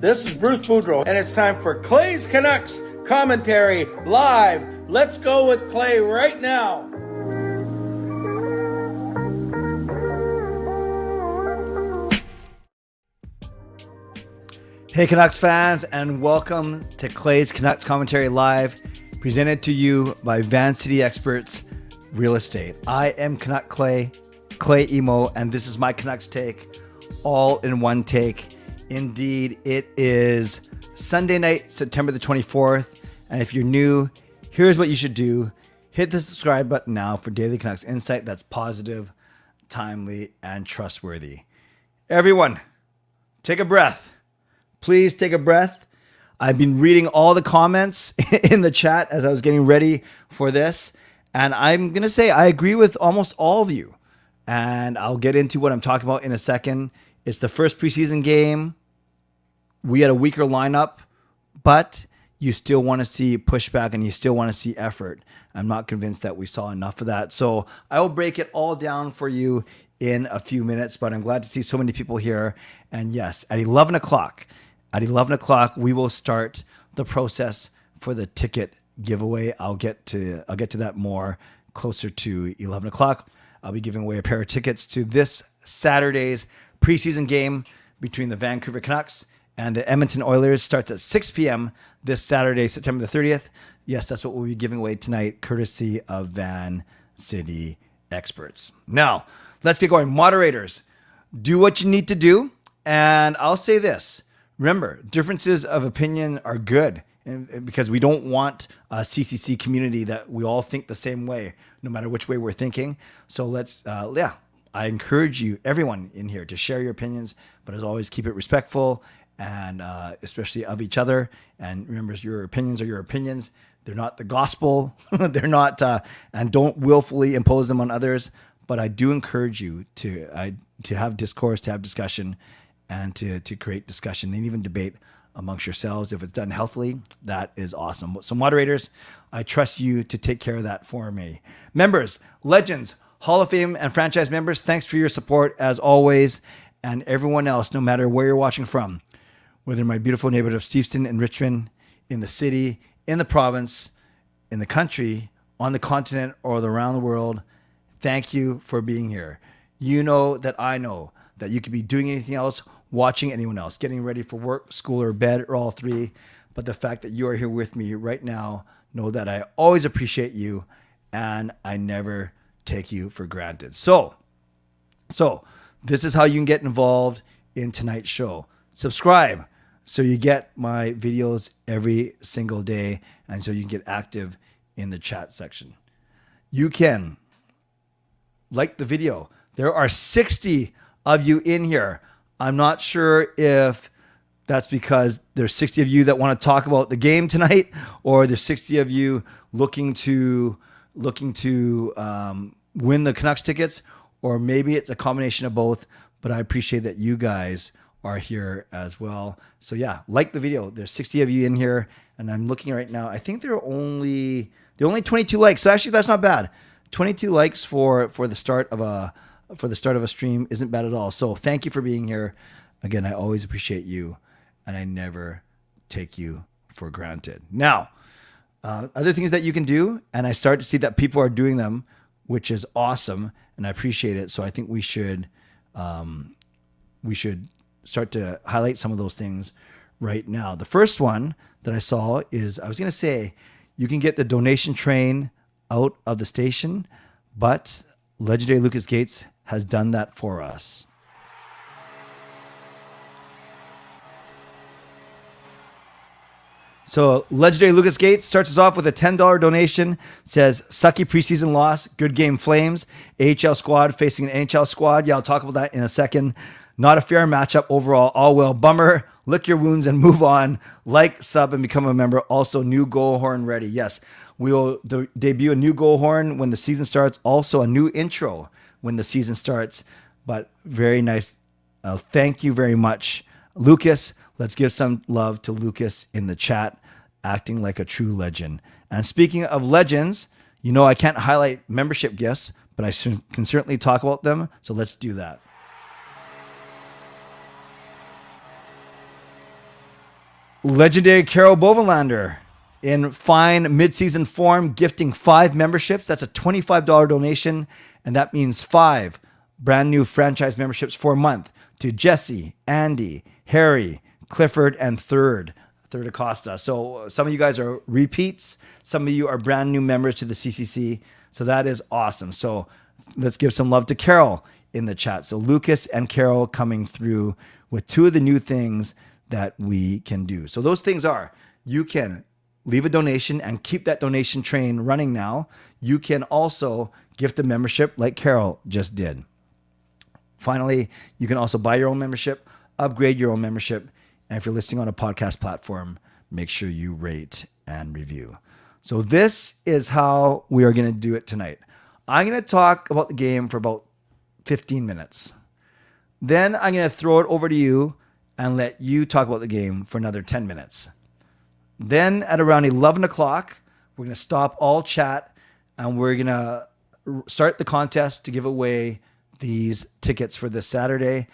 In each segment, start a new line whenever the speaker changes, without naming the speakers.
This is Bruce Boudreau, and it's time for Clay's Canucks commentary live. Let's go with Clay right now.
Hey Canucks fans, and welcome to Clay's Canucks Commentary Live, presented to you by Van City Experts Real Estate. I am Canuck Clay Emo, and this is my Canucks take, all in one take. Indeed, it is Sunday night, September the 24th, and if you're new, here's what you should do. Hit the subscribe button now for daily Canucks insight that's positive, timely, and trustworthy. Everyone, take a breath. Please take a breath. I've been reading all the comments in the chat as I was getting ready for this. And I'm going to say I agree with almost all of you. And I'll get into what I'm talking about in a second. It's the first preseason game. We had a weaker lineup, but you still want to see pushback and you still want to see effort. I'm not convinced that we saw enough of that. So I will break it all down for you in a few minutes, but I'm glad to see so many people here. And yes, at 11 o'clock, we will start the process for the ticket giveaway. I'll get to that more closer to 11 o'clock. I'll be giving away a pair of tickets to this Saturday's preseason game between the Vancouver Canucks and the Edmonton Oilers. Starts at 6 p.m. this Saturday, September the 30th. Yes, that's what we'll be giving away tonight, courtesy of Van City Experts. Now, let's get going. Moderators, do what you need to do. And I'll say this. Remember, differences of opinion are good, and because we don't want a CCC community that we all think the same way, no matter which way we're thinking. So let's, I encourage you, everyone in here, to share your opinions, but as always, keep it respectful and especially of each other. And remember, your opinions are your opinions. They're not the gospel. They're not, and don't willfully impose them on others. But I do encourage you to have discourse, to have discussion, and to create discussion and even debate amongst yourselves. If it's done healthily, that is awesome. So moderators, I trust you to take care of that for me. Members, legends, Hall of Fame and franchise members, thanks for your support as always. And everyone else, no matter where you're watching from, whether in my beautiful neighborhood of Steveston and Richmond, in the city, in the province, in the country, on the continent, or around the world, thank you for being here. You know that I know that you could be doing anything else, watching anyone else, getting ready for work, school, or bed, or all three. But the fact that you are here with me right now, know that I always appreciate you and I never take you for granted. So this is how you can get involved in tonight's show. Subscribe so you get my videos every single day and so you can get active in the chat section. You can like the video. There are 60 of you in here. I'm not sure if that's because there's 60 of you that want to talk about the game tonight, or there's 60 of you looking to win the Canucks tickets, or maybe it's a combination of both. But I appreciate that you guys are here as well. So yeah, like the video. There's 60 of you in here, and I'm looking right now. I think there are only 22 likes. So actually, that's not bad. 22 likes for the start of a stream isn't bad at all. So thank you for being here. Again, I always appreciate you, and I never take you for granted. Now, other things that you can do, and I start to see that people are doing them, which is awesome, and I appreciate it. So I think we should start to highlight some of those things right now. The first one that I saw is, I was going to say, you can get the donation train out of the station, but legendary Lucas Gates has done that for us. So legendary Lucas Gates starts us off with a $10 donation. Says, sucky preseason loss, good game Flames. AHL squad facing an NHL squad. Yeah, I'll talk about that in a second. Not a fair matchup overall. All well. Bummer. Lick your wounds and move on. Like, sub, and become a member. Also, new goal horn ready. Yes, we will debut a new goal horn when the season starts. Also, a new intro when the season starts. But very nice. Thank you very much, Lucas. Let's give some love to Lucas in the chat, acting like a true legend. And speaking of legends, you know I can't highlight membership gifts, but I can certainly talk about them. So let's do that. Legendary Carol Bovenlander in fine mid-season form, gifting 5 memberships. That's a $25 donation, and that means 5 brand new franchise memberships for a month to Jesse, Andy, Harry, Clifford, and Third Acosta. So some of you guys are repeats. Some of you are brand new members to the CCC. So that is awesome. So let's give some love to Carol in the chat. So Lucas and Carol coming through with 2 of the new things that we can do. So those things are, you can leave a donation and keep that donation train running now. You can also gift a membership like Carol just did. Finally, you can also buy your own membership, upgrade your own membership. And if you're listening on a podcast platform, make sure you rate and review. So this is how we are going to do it tonight. I'm going to talk about the game for about 15 minutes. Then I'm going to throw it over to you and let you talk about the game for another 10 minutes. Then at around 11 o'clock, we're going to stop all chat and we're going to start the contest to give away these tickets for this Saturday.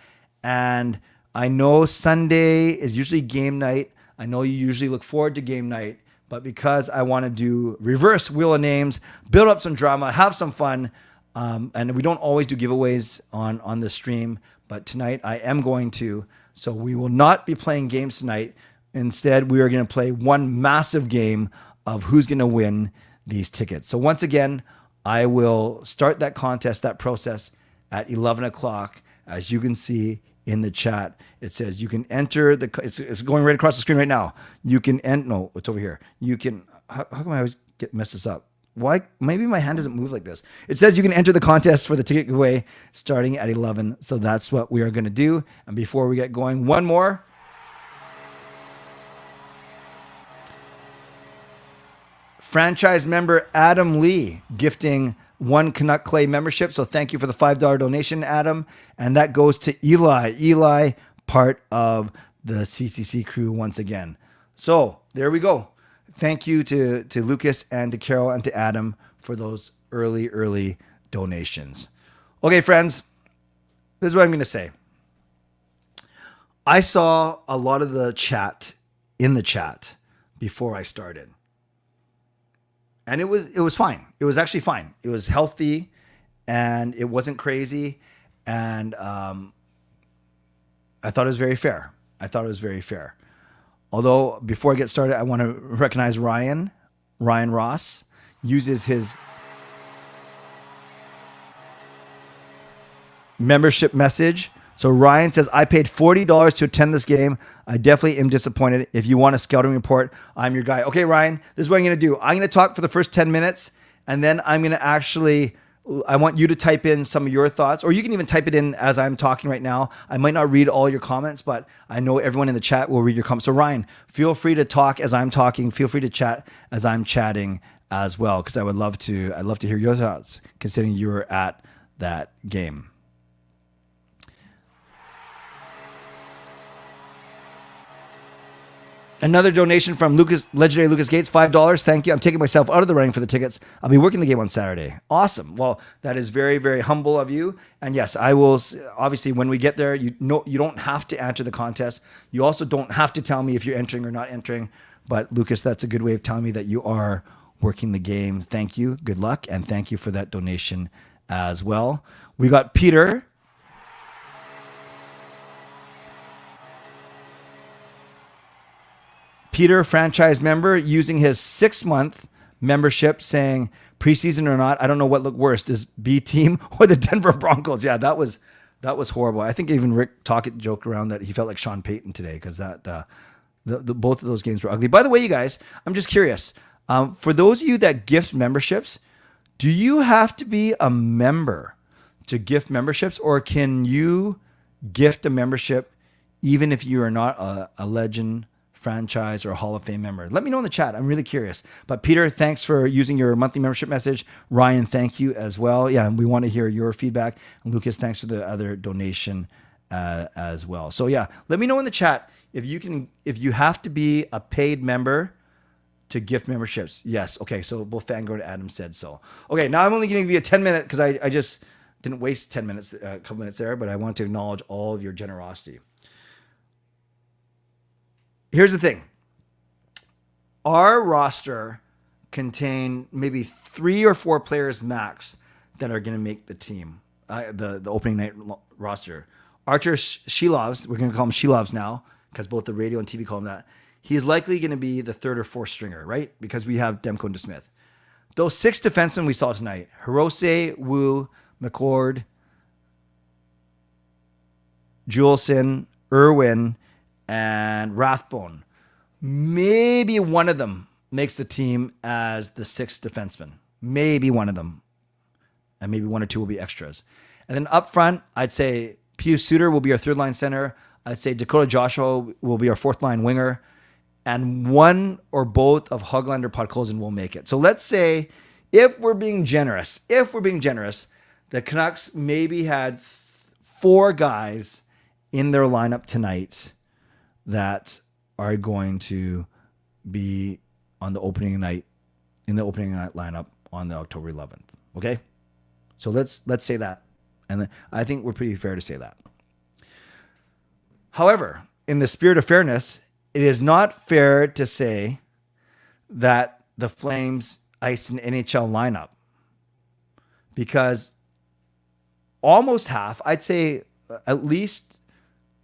And I know Sunday is usually game night. I know you usually look forward to game night, but because I want to do reverse wheel of names, build up some drama, have some fun, and we don't always do giveaways on the stream, but tonight I am going to. So we will not be playing games tonight. Instead, we are going to play one massive game of who's going to win these tickets. So once again, I will start that contest, that process at 11 o'clock. As you can see in the chat, it says you can enter it's going right across the screen right now. You can no, it's over here. You can, how come I always mess this up? Why? Maybe my hand doesn't move like this. It says you can enter the contest for the ticket giveaway starting at 11. So that's what we are going to do. And before we get going, one more. Franchise member Adam Lee gifting 1 Canuck Clay membership. So thank you for the $5 donation, Adam. And that goes to Eli. Eli, part of the CCC crew once again. So there we go. Thank you to Lucas and to Carol and to Adam for those early donations. Okay, friends, this is what I'm going to say. I saw a lot of the chat in the chat before I started. And it was fine. It was actually fine. It was healthy and it wasn't crazy. And I thought it was very fair. Although before I get started, I want to recognize Ryan Ross uses his membership message. So Ryan says, I paid $40 to attend this game. I definitely am disappointed. If you want a scouting report, I'm your guy. Okay, Ryan, this is what I'm going to do. I'm going to talk for the first 10 minutes, and then I'm going to I want you to type in some of your thoughts, or you can even type it in as I'm talking right now. I might not read all your comments, but I know everyone in the chat will read your comments. So Ryan, feel free to talk as I'm talking. Feel free to chat as I'm chatting as well, because I'd love to hear your thoughts, considering you were at that game. Another donation from legendary Lucas Gates, $5. Thank you. I'm taking myself out of the running for the tickets. I'll be working the game on Saturday. Awesome. Well, that is very, very humble of you. And yes, I will. Obviously, when we get there, you don't have to enter the contest. You also don't have to tell me if you're entering or not entering. But Lucas, that's a good way of telling me that you are working the game. Thank you. Good luck. And thank you for that donation as well. We got Peter. Peter, franchise member, using his 6-month membership, saying preseason or not, I don't know what looked worse, this B team or the Denver Broncos. Yeah, that was horrible. I think even Rick Tocchet joked around that he felt like Sean Payton today because that both of those games were ugly. By the way, you guys, I'm just curious. For those of you that gift memberships, do you have to be a member to gift memberships, or can you gift a membership even if you are not a legend, franchise, or Hall of Fame member? Let me know in the chat. I'm really curious. But Peter, thanks for using your monthly membership message. Ryan, thank you as well. Yeah, and we want to hear your feedback. And Lucas, thanks for the other donation as well. So yeah, let me know in the chat if you have to be a paid member to gift memberships. Yes. Okay. So both Fangirl and Adam said so. Okay. Now I'm only going to give you a 10-minute because I just didn't waste 10 minutes, a couple minutes there, but I want to acknowledge all of your generosity. Here's the thing. our roster contain maybe 3 or 4 players max that are going to make the team, the opening night roster. Archer Shilovs, we're going to call him Shilovs now because both the radio and TV call him that. He is likely going to be the 3rd or 4th stringer, right? Because we have Demko and DeSmith. Those 6 defensemen we saw tonight, Hirose, Wu, McCord, Juleson, Irwin, and Rathbone. Maybe one of them makes the team as the 6th defenseman. Maybe one of them. And maybe 1 or 2 will be extras. And then up front, I'd say Pius Suter will be our 3rd line center. I'd say Dakota Joshua will be our 4th line winger. And one or both of Höglander Podkolzin will make it. So let's say, if we're being generous, the Canucks maybe had 4 guys in their lineup tonight that are going to be on the opening night, in the opening night lineup on the October 11th. Okay? So let's say that. And I think we're pretty fair to say that. However, in the spirit of fairness, it is not fair to say that the Flames iced an NHL lineup, because almost half, I'd say at least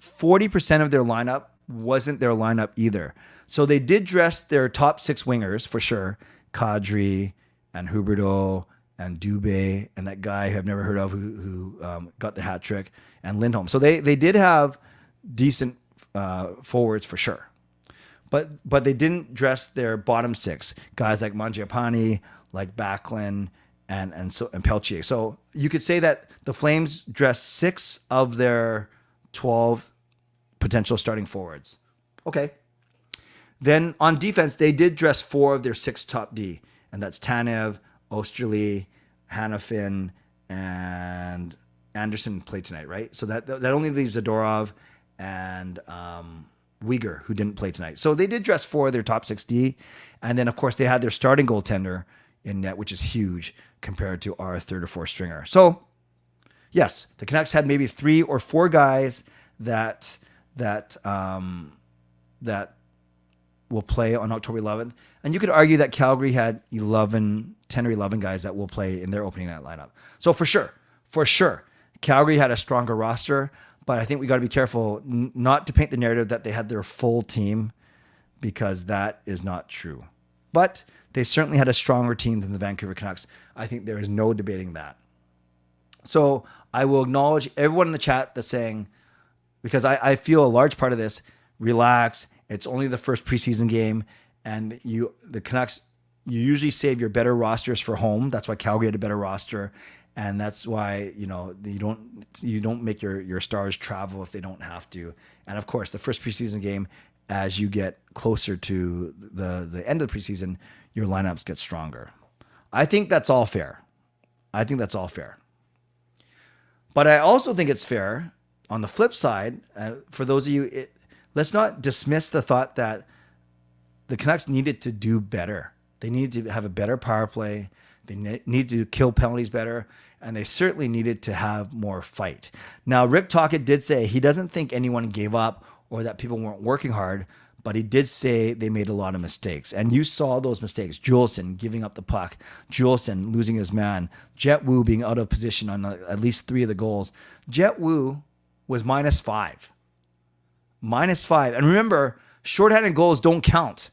40% of their lineup wasn't their lineup either. So they did dress their top 6 wingers for sure. Kadri and Huberdeau and Dubé and that guy who I've never heard of who got the hat trick, and Lindholm. So they did have decent forwards for sure. But they didn't dress their bottom 6 guys like Mangiapane, like Backlund, and Peltier. So you could say that the Flames dressed 6 of their 12 potential starting forwards. Okay. Then on defense, they did dress 4 of their 6 top D, and that's Tanev, Osterley, Hanifin, and Anderson played tonight, right? So that only leaves Zadorov and Uyghur, who didn't play tonight. So they did dress 4 of their top 6D. And then, of course, they had their starting goaltender in net, which is huge compared to our 3rd or 4th stringer. So, yes, the Canucks had maybe 3 or 4 guys that will play on October 11th. And you could argue that Calgary had 10 or 11 guys that will play in their opening night lineup. So for sure, Calgary had a stronger roster. But I think we got to be careful not to paint the narrative that they had their full team, because that is not true. But they certainly had a stronger team than the Vancouver Canucks. I think there is no debating that. So I will acknowledge everyone in the chat that's saying, because I feel a large part of this, relax, it's only the first preseason game, and the Canucks, you usually save your better rosters for home. That's why Calgary had a better roster. And that's why, you don't make your stars travel if they don't have to. And of course, the first preseason game, as you get closer to the end of the preseason, your lineups get stronger. I think that's all fair. But I also think it's fair, on the flip side, for those of you, let's not dismiss the thought that the Canucks needed to do better. They needed to have a better power play. They need to kill penalties better, and they certainly needed to have more fight. Now, Rick Tocchet did say he doesn't think anyone gave up or that people weren't working hard, but he did say they made a lot of mistakes. And you saw those mistakes. Juleson giving up the puck, Juleson losing his man, Jet Wu being out of position on at least 3 of the goals. Jet Wu was -5. -5. And remember, shorthanded goals don't count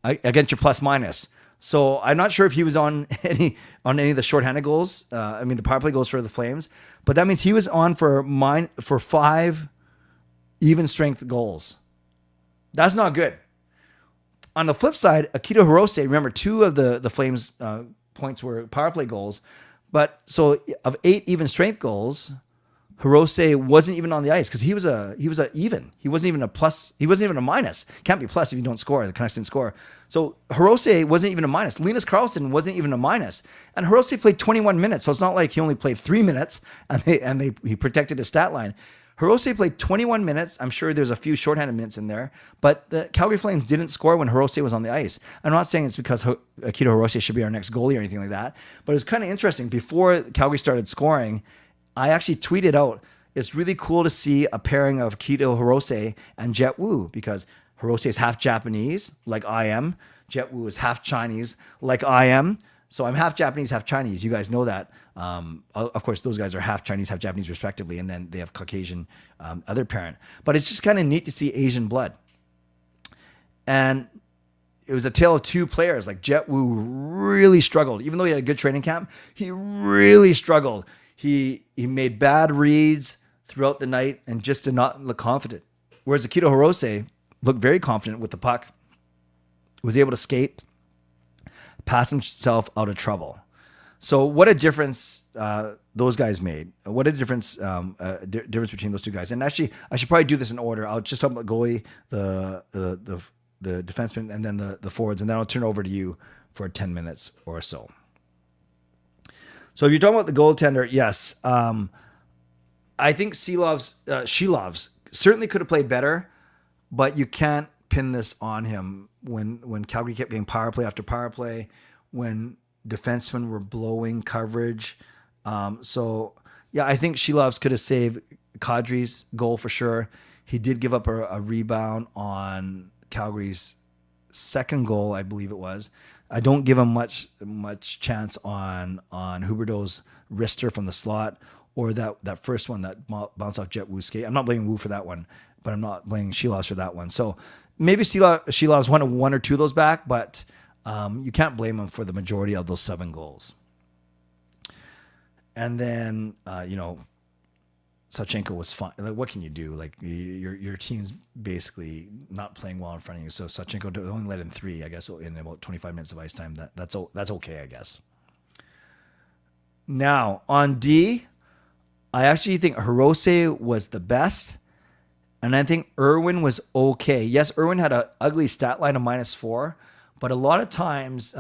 against your plus minus. So I'm not sure if he was on any of the shorthanded goals. The power play goals for the Flames, but that means he was on for 5 even strength goals. That's not good. On the flip side, Akito Hirose, remember 2 of the Flames points were power play goals, but so of 8 even strength goals, Hirose wasn't even on the ice because he was a even. He wasn't even a plus. He wasn't even a minus. Can't be plus if you don't score. The Canucks didn't score. So Hirose wasn't even a minus. Linus Karlsson wasn't even a minus. And Hirose played 21 minutes. So it's not like he only played 3 minutes and he protected his stat line. Hirose played 21 minutes. I'm sure there's a few shorthanded minutes in there, but the Calgary Flames didn't score when Hirose was on the ice. I'm not saying it's because Akito Hirose should be our next goalie or anything like that, but it was kind of interesting. Before Calgary started scoring, I actually tweeted out, it's really cool to see a pairing of Akito Hirose and Jet Wu, because Hirose is half Japanese, like I am. Jet Wu is half Chinese, like I am. So I'm half Japanese, half Chinese. You guys know that. Of course, those guys are half Chinese, half Japanese, respectively, and then they have Caucasian other parent. But it's just kind of neat to see Asian blood. And it was a tale of two players. Like Jet Wu really struggled, even though he had a good training camp. He really struggled. He made bad reads throughout the night and just did not look confident. Whereas Akito Hirose looked very confident with the puck, was able to skate, pass himself out of trouble. So what a difference those guys made. What a difference difference between those two guys. And actually, I should probably do this in order. I'll just talk about goalie, the defenseman, and then the forwards, and then I'll turn it over to you for 10 minutes or so. So if you're talking about the goaltender, yes, I think Shilovs certainly could have played better, but you can't pin this on him when Calgary kept getting power play after power play, when defensemen were blowing coverage. So yeah, I think Shilovs could have saved Kadri's goal for sure. He did give up a rebound on Calgary's second goal, I believe it was. I don't give him much chance on Huberdeau's wrister from the slot, or that first one that bounced off Jet Wu's skate. I'm not blaming Wu for that one, but I'm not blaming Shilovs for that one. So maybe Shilovs won one or two of those back, but you can't blame him for the majority of those 7 goals. And then Sawchenko was fine. Like, what can you do? Like, your team's basically not playing well in front of you. So Sawchenko only let in 3, I guess, in about 25 minutes of ice time. That's okay, I guess. Now on D, I actually think Hirose was the best, and I think Irwin was okay. Yes, Irwin had an ugly stat line of -4, but a lot of times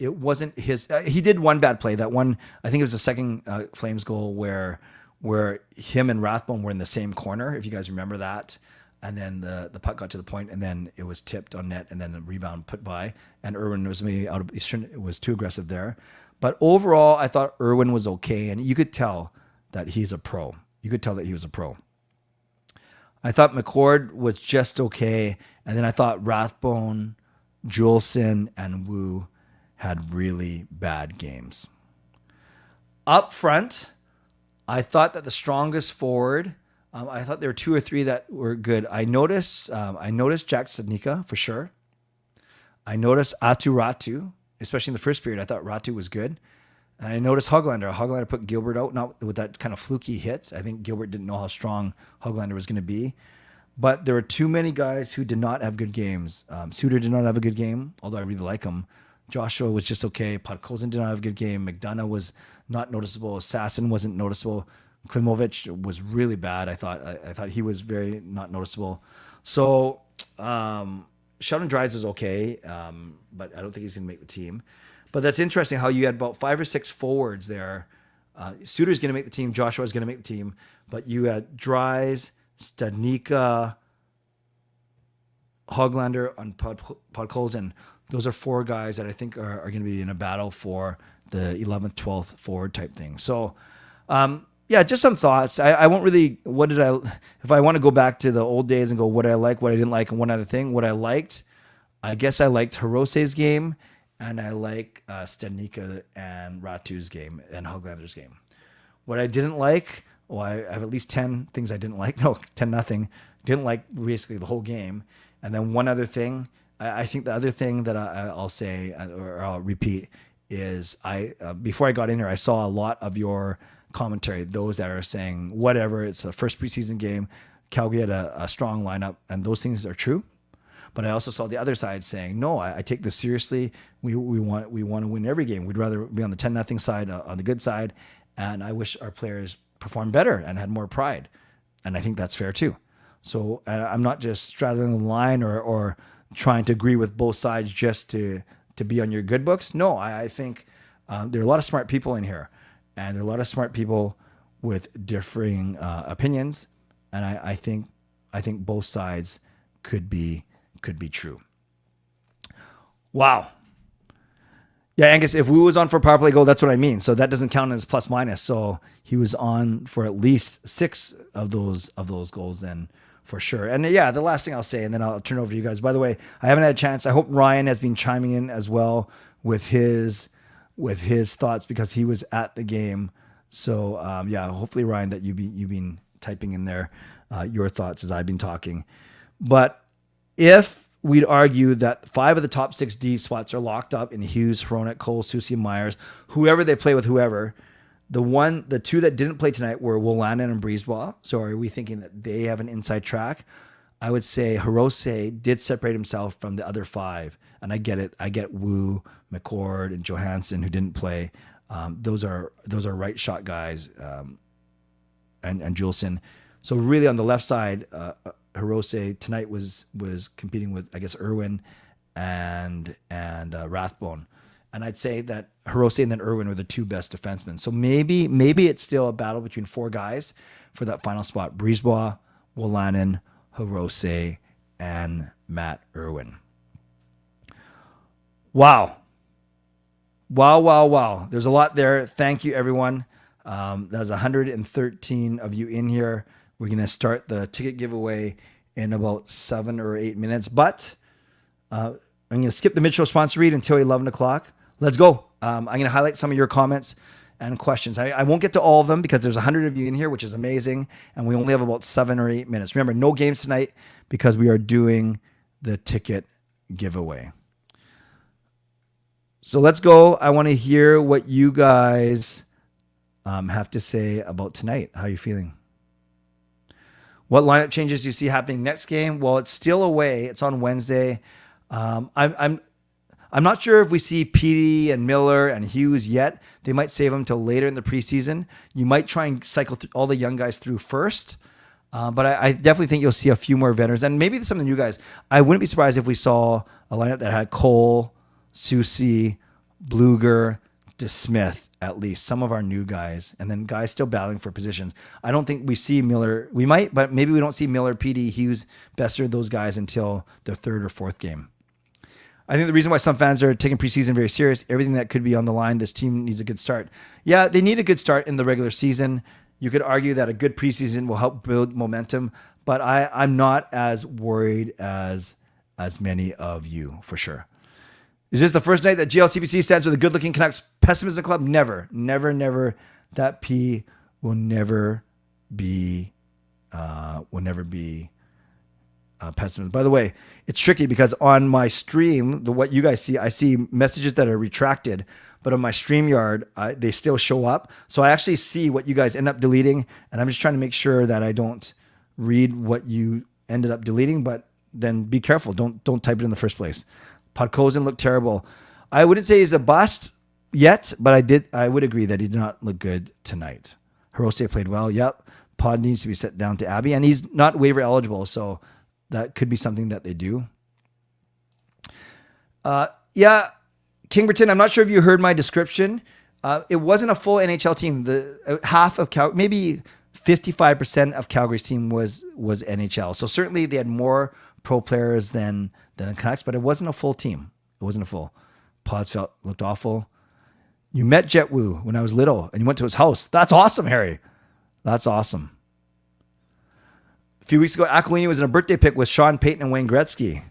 it wasn't his. He did one bad play. That one, I think it was the second Flames goal where him and Rathbone were in the same corner, if you guys remember that. And then the puck got to the point, and then it was tipped on net, and then the rebound put by, and Irwin was maybe it was too aggressive there. But overall, I thought Irwin was okay, and you could tell that he's a pro. You could tell that he was a pro. I thought McCord was just okay, and then I thought Rathbone, Juleson, and Wu had really bad games. Up front, I thought that the strongest forward, I thought there were 2 or 3 that were good. I noticed Jack Studnicka for sure. I noticed Atu Ratu, especially in the first period. I thought Ratu was good. And I noticed Hoglander. Hoglander put Gilbert out, not with that kind of fluky hit. I think Gilbert didn't know how strong Hoglander was going to be. But there were too many guys who did not have good games. Suter did not have a good game, although I really like him. Joshua was just okay. Podkolzin did not have a good game. McDonough was not noticeable. Sasson wasn't noticeable. Klimovich was really bad. I thought he was very not noticeable. So Sheldon Dries was okay, but I don't think he's going to make the team. But that's interesting how you had about 5 or 6 forwards there. Suter's going to make the team. Joshua's going to make the team. But you had Dries, Studnicka, Hoglander, and Podkolzin. Those are 4 guys that I think are going to be in a battle for the 11th, 12th forward type thing. So, yeah, just some thoughts. I won't really, if I want to go back to the old days and go what I like, what I didn't like, and one other thing, what I liked, I guess I liked Hirose's game, and I like Studnicka and Ratu's game and Hoglander's game. What I didn't like, I have at least 10 things I didn't like. No, 10-0. Didn't like basically the whole game. And then one other thing, I think the other thing that I'll say, or I'll repeat, is before I got in here, I saw a lot of your commentary, those that are saying, whatever, it's the first preseason game, Calgary had a strong lineup, and those things are true. But I also saw the other side saying, no, I take this seriously. We want to win every game. We'd rather be on the 10-0 side, on the good side, and I wish our players performed better and had more pride. And I think that's fair too. So I'm not just straddling the line or trying to agree with both sides just to be on your good books. No, I think there are a lot of smart people in here, and there are a lot of smart people with differing opinions. And I think both sides could be true. Wow. Yeah, Angus, if Wu was on for a power play goal, that's what I mean. So that doesn't count as plus minus. So he was on for at least 6 of those goals then for sure. And yeah, the last thing I'll say, and then I'll turn it over to you guys. By the way, I haven't had a chance. I hope Ryan has been chiming in as well with his thoughts because he was at the game. So yeah, hopefully Ryan, that you've been typing in there your thoughts as I've been talking. But if we'd argue that 5 of the top 6 D spots are locked up in Hughes, Hronek, Cole, Susie, and Myers, whoever they play with, whoever. The 2 that didn't play tonight were Wolannon and Breezeball. So are we thinking that they have an inside track? I would say Hirose did separate himself from the other 5. And I get it. I get Wu, McCord, and Johansson who didn't play. Those are right shot guys, and Juleson. So really on the left side, Hirose tonight was competing with, I guess, Irwin and Rathbone. And I'd say that Hirose and then Irwin were the 2 best defensemen. So maybe it's still a battle between 4 guys for that final spot. Breezeball, Wolannon, Hirose, and Matt Irwin. Wow. There's a lot there. Thank you, everyone. There's 113 of you in here. We're going to start the ticket giveaway in about 7 or 8 minutes. But I'm going to skip the mid-show sponsor read until 11 o'clock. Let's go. I'm going to highlight some of your comments and questions. I won't get to all of them because there's 100 of you in here, which is amazing. And we only have about 7 or 8 minutes. Remember, no games tonight because we are doing the ticket giveaway. So let's go. I want to hear what you guys have to say about tonight. How are you feeling? What lineup changes do you see happening next game? Well, it's still away. It's on Wednesday. I'm not sure if we see Petey and Miller and Hughes yet. They might save them till later in the preseason. You might try and cycle through all the young guys through first. But I definitely think you'll see a few more veterans. And maybe some of the new guys. I wouldn't be surprised if we saw a lineup that had Cole, Susie, Bluger, DeSmith, at least some of our new guys, and then guys still battling for positions. I don't think we see Miller. We might, but maybe we don't see Miller, Petey, Hughes, Besser, those guys until their 3rd or 4th game. I think the reason why some fans are taking preseason very serious, everything that could be on the line, this team needs a good start. Yeah, they need a good start in the regular season. You could argue that a good preseason will help build momentum, but I'm not as worried as many of you, for sure. Is this the first night that GLCPC stands with a good-looking Canucks pessimism club? Never. That P will never be pessimism. By the way, it's tricky because on my stream, what you guys see, I see messages that are retracted, but on my StreamYard, they still show up. So I actually see what you guys end up deleting, and I'm just trying to make sure that I don't read what you ended up deleting, but then be careful. Don't type it in the first place. Podkozen looked terrible. I wouldn't say he's a bust yet, but I would agree that he did not look good tonight. Hirose played well. Yep. Pod needs to be set down to Abby, and he's not waiver eligible, so that could be something that they do. Yeah, Kingberton, I'm not sure if you heard my description. It wasn't a full NHL team. The half of maybe 55% of Calgary's team was NHL. So certainly they had more pro players than the Canucks, but it wasn't a full team. It wasn't a full. Pods looked awful. You met Jet Wu when I was little, and you went to his house. That's awesome, Harry. That's awesome. A few weeks ago, Aquilini was in a birthday pic with Sean Payton and Wayne Gretzky.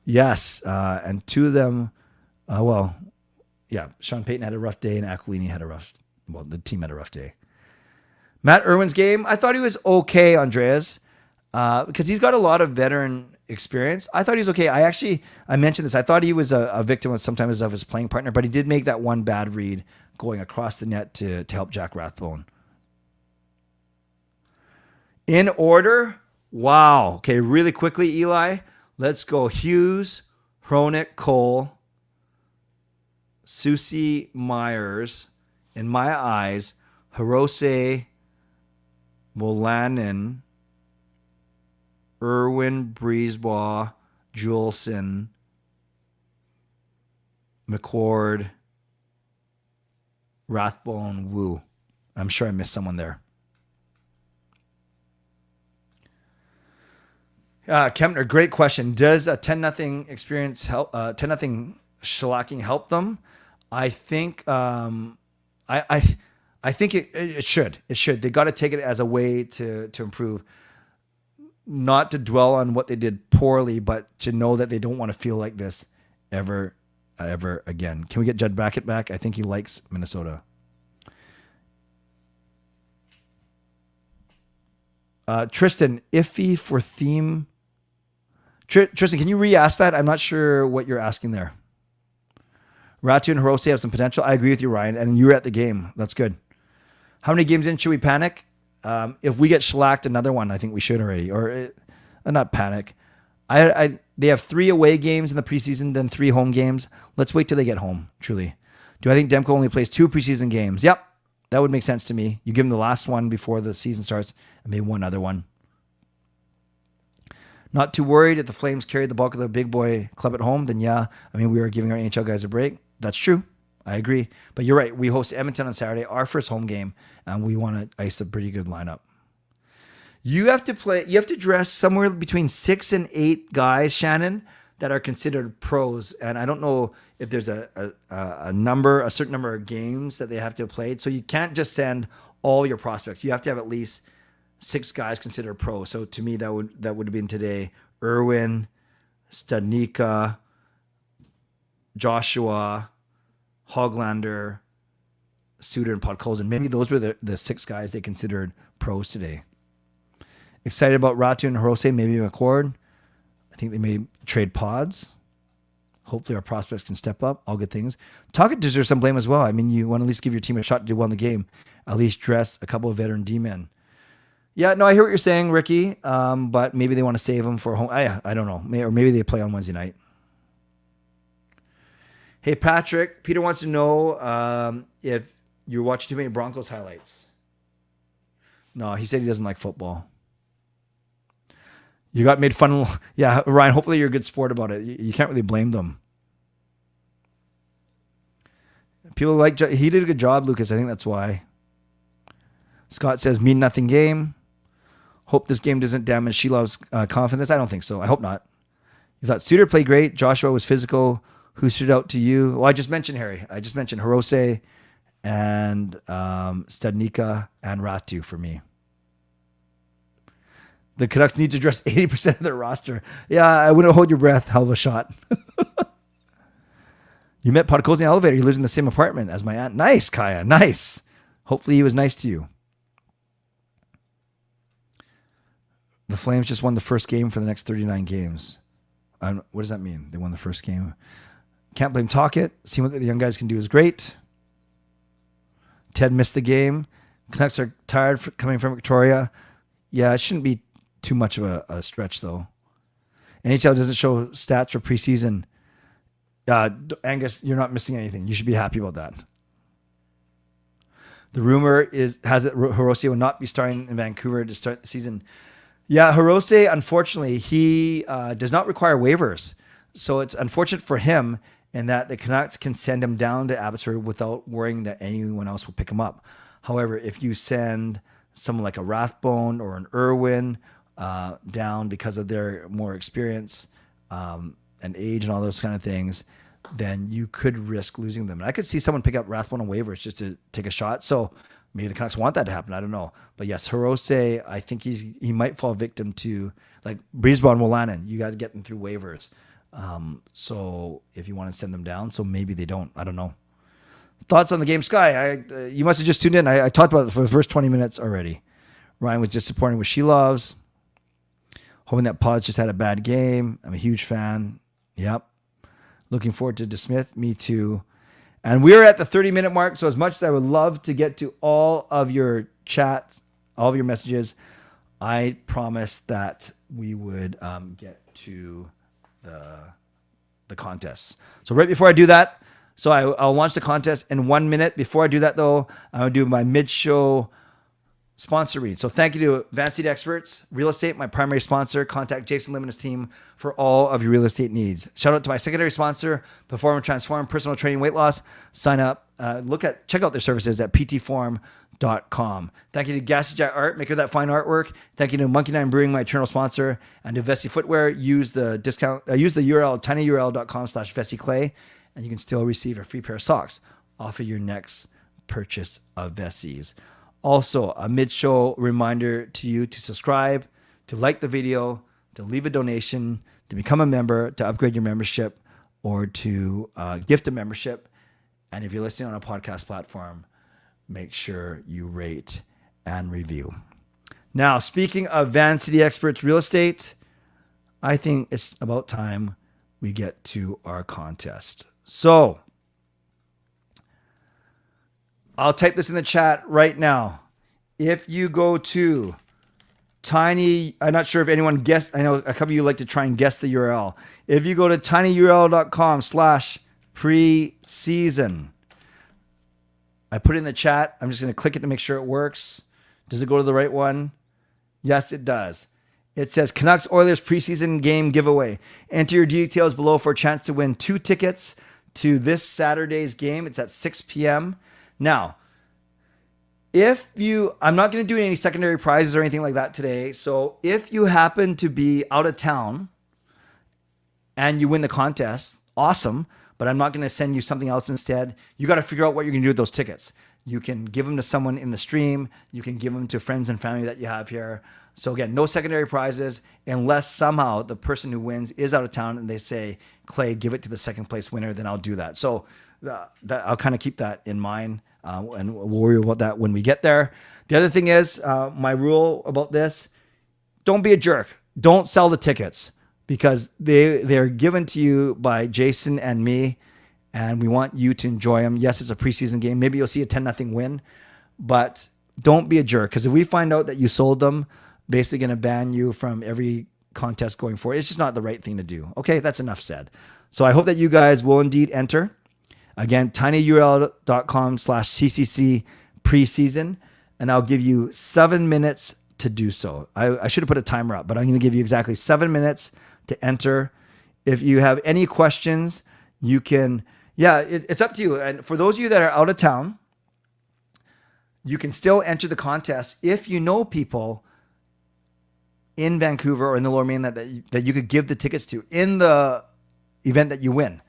Yes, and 2 of them, Sean Payton had a rough day, and Aquilini had the team had a rough day. Matt Irwin's game, I thought he was okay, Andreas, because he's got a lot of veteran experience. I thought he was okay. I mentioned this. I thought he was a victim of sometimes of his playing partner, but he did make that one bad read going across the net to help Jack Rathbone. In order, wow. Okay, really quickly, Eli. Let's go Hughes, Hronek, Cole, Susie, Myers. In my eyes, Hirose, Wolannon, Irwin, Breezeball, Juleson, McCord, Rathbone, Wu. I'm sure I missed someone there. Kempner, great question. Does a 10-0 experience help? 10-0 shellacking help them? I think. I think it should. It should. They got to take it as a way to improve. not to dwell on what they did poorly, but to know that they don't want to feel like this ever again. Can we get Judd Brackett back? I think he likes Minnesota. Tristan, iffy for theme. Tristan, can you re-ask that? I'm not sure what you're asking there. Ratu and Hirose have some potential. I agree with you, Ryan. And you were at the game. That's good. How many games in should we panic? If we get shellacked another one, I think we should already. Or not panic. They have 3 away games in the preseason, then 3 home games. Let's wait till they get home, truly. Do I think Demko only plays 2 preseason games? Yep. That would make sense to me. You give him the last one before the season starts and maybe one other one. Not too worried if the Flames carried the bulk of the big boy club at home, then yeah. I mean, we are giving our NHL guys a break. That's true. I agree. But you're right. We host Edmonton on Saturday, our first home game, and we want to ice a pretty good lineup. You have to dress somewhere between 6 and 8 guys, Shannon, that are considered pros. And I don't know if there's a certain number of games that they have to have played. So you can't just send all your prospects. You have to have at least 6 guys considered pros. So to me, that would have been today: Irwin, Studnicka, Joshua, Hoglander, Suter, and Podkolzin. Maybe those were the 6 guys they considered pros today. Excited about Ratu and Hirose, maybe McCord. I think they may trade pods. Hopefully our prospects can step up. All good things. Tocchet deserves some blame as well. I mean, you want to at least give your team a shot to do well in the game. At least dress a couple of veteran D-men. Yeah, no, I hear what you're saying, Ricky. But maybe they want to save them for home. I don't know. Or maybe they play on Wednesday night. Hey, Patrick. Peter wants to know if you're watching too many Broncos highlights. No, he said he doesn't like football. You got made fun of. Yeah, Ryan, hopefully you're a good sport about it. You can't really blame them. People like, he did a good job, Lucas. I think that's why. Scott says, mean nothing game. Hope this game doesn't damage Sheila's confidence. I don't think so. I hope not. You thought Suter played great. Joshua was physical. Who stood out to you? Well, I just mentioned Harry. I just mentioned Hirose and Studnicka and Ratu for me. The Canucks need to address 80% of their roster. Yeah, I wouldn't hold your breath. Hell of a shot. You met Podkolzin in the elevator. He lives in the same apartment as my aunt. Nice, Kaya. Nice. Hopefully he was nice to you. The Flames just won the first game for the next 39 games. What does that mean? They won the first game. Can't blame Tocchet. Seeing what the young guys can do is great. Ted missed the game. Canucks are tired coming from Victoria. Yeah, it shouldn't be too much of a stretch, though. NHL doesn't show stats for preseason. Angus, you're not missing anything. You should be happy about that. The rumor has it Hirose will not be starting in Vancouver to start the season. Yeah, Hirose, unfortunately, he does not require waivers. So it's unfortunate for him in that the Canucks can send him down to Abbotsford without worrying that anyone else will pick him up. However, if you send someone like a Rathbone or an Irwin down because of their more experience and age and all those kind of things, then you could risk losing them. And I could see someone pick up Rathbone on waivers just to take a shot. So maybe the Canucks want that to happen. I don't know. But yes, Hirose, I think he might fall victim to like Brisebois and Wolanin. You got to get them through waivers. So if you want to send them down, so maybe they don't. I don't know. Thoughts on the game, Sky? You must have just tuned in. I talked about it for the first 20 minutes already. Ryan was disappointed with She Loves. Hoping that Pods just had a bad game. I'm a huge fan. Yep. Looking forward to DeSmith. Me too. And we're at the 30-minute mark. So as much as I would love to get to all of your chats, all of your messages, I promised that we would get to the contests. So right before I do that, so I'll launch the contest in 1 minute. Before I do that, though, I'm going to do my mid-show sponsor read. So thank you to Advanced Seed Experts Real Estate, my primary sponsor. Contact Jason Lim and his team for all of your real estate needs. Shout out to my secondary sponsor, Perform and Transform Personal Training Weight Loss. Sign up. Check out their services at ptform.com. Thank you to Gassy Jet Art, maker of that fine artwork. Thank you to Monkey Nine Brewing, my eternal sponsor, and to Vessi Footwear. Use the URL tinyurl.com/VessiClay, and you can still receive a free pair of socks off of your next purchase of Vessies. Also, a mid-show reminder to you to subscribe to like the video, to leave a donation, to become a member, to upgrade your membership, or to gift a membership. And if you're listening on a podcast platform, make sure you rate and review. Now, speaking of Van City Experts Real Estate, I think it's about time we get to our contest. So I'll type this in the chat right now. If you go to Tiny, I'm not sure if anyone guessed. I know a couple of you like to try and guess the URL. If you go to tinyurl.com/preseason, I put it in the chat. I'm just going to click it to make sure it works. Does it go to the right one? Yes, it does. It says Canucks Oilers preseason game giveaway. Enter your details below for a chance to win 2 tickets to this Saturday's game. It's at 6 p.m. Now, I'm not going to do any secondary prizes or anything like that today. So if you happen to be out of town and you win the contest, awesome. But I'm not going to send you something else instead. You got to figure out what you're going to do with those tickets. You can give them to someone in the stream. You can give them to friends and family that you have here. So again, no secondary prizes unless somehow the person who wins is out of town and they say, Clay, give it to the second place winner, then I'll do that. So I'll kind of keep that in mind and we'll worry about that when we get there. The other thing is my rule about this, don't be a jerk. Don't sell the tickets because they're given to you by Jason and me, and we want you to enjoy them. Yes, it's a preseason game. Maybe you'll see a 10-0 win, but don't be a jerk because if we find out that you sold them, basically going to ban you from every contest going forward. It's just not the right thing to do. Okay, that's enough said. So I hope that you guys will indeed enter. Again, tinyurl.com/CCC preseason, and I'll give you 7 minutes to do so. I should have put a timer up, but I'm going to give you exactly 7 minutes to enter. If you have any questions, you can, it's up to you. And for those of you that are out of town, you can still enter the contest if you know people in Vancouver or in the Lower Mainland that you could give the tickets to in the event that you win.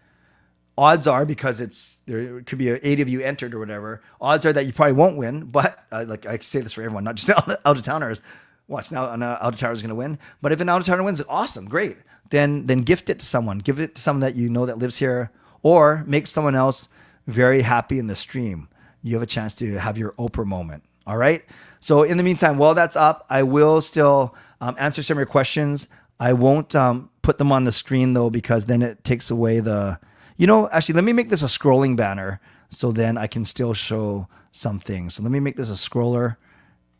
Odds are, because there could be 8 of you entered or whatever, odds are that you probably won't win. But like I say this for everyone, not just out of towners. Watch now, an out of towner is going to win. But if an out of towner wins, awesome, great. Then gift it to someone. Give it to someone that you know that lives here, or make someone else very happy in the stream. You have a chance to have your Oprah moment. All right. So in the meantime, while that's up, I will still answer some of your questions. I won't put them on the screen though, because then it takes away actually, let me make this a scrolling banner so then I can still show some things. So let me make this a scroller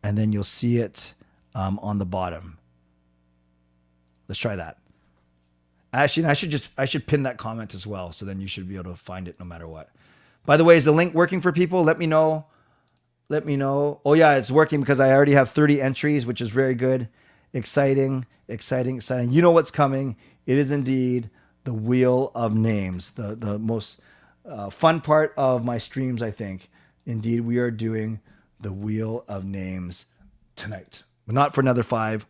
and then you'll see it on the bottom. Let's try that. Actually, I should pin that comment as well. So then you should be able to find it no matter what. By the way, is the link working for people? Let me know. Oh yeah, it's working because I already have 30 entries, which is very good. Exciting. You know what's coming. It is indeed the Wheel of Names, the most fun part of my streams, I think. Indeed, we are doing the Wheel of Names tonight, but not for another 5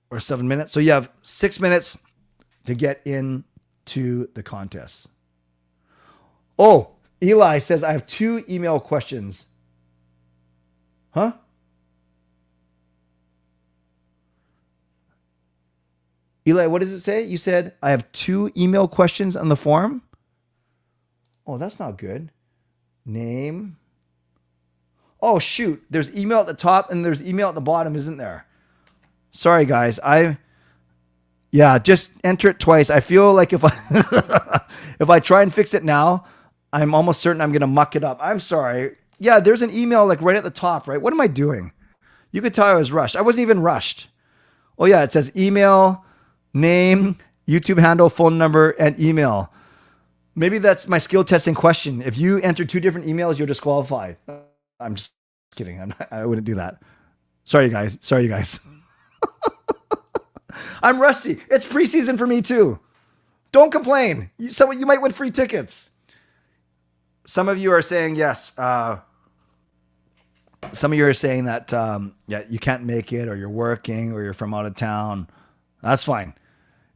or 7 minutes. So you have 6 minutes to get into the contest. Oh, Eli says, I have 2 email questions. Huh? Eli, what does it say? You said, I have 2 email questions on the form. Oh, that's not good. Name. Oh, shoot. There's email at the top and there's email at the bottom, isn't there? Sorry, guys. Just enter it twice. I feel like if I try and fix it now, I'm almost certain I'm going to muck it up. I'm sorry. Yeah, there's an email like right at the top, right? What am I doing? You could tell I was rushed. I wasn't even rushed. Oh, yeah. It says email, name, YouTube handle, phone number, and email. Maybe that's my skill testing question. If you enter 2 different emails, you're disqualified. I'm just kidding. I wouldn't do that. Sorry, you guys. I'm rusty. It's preseason for me too. Don't complain. You might win free tickets. Some of you are saying yes. Some of you are saying that you can't make it, or you're working, or you're from out of town. That's fine.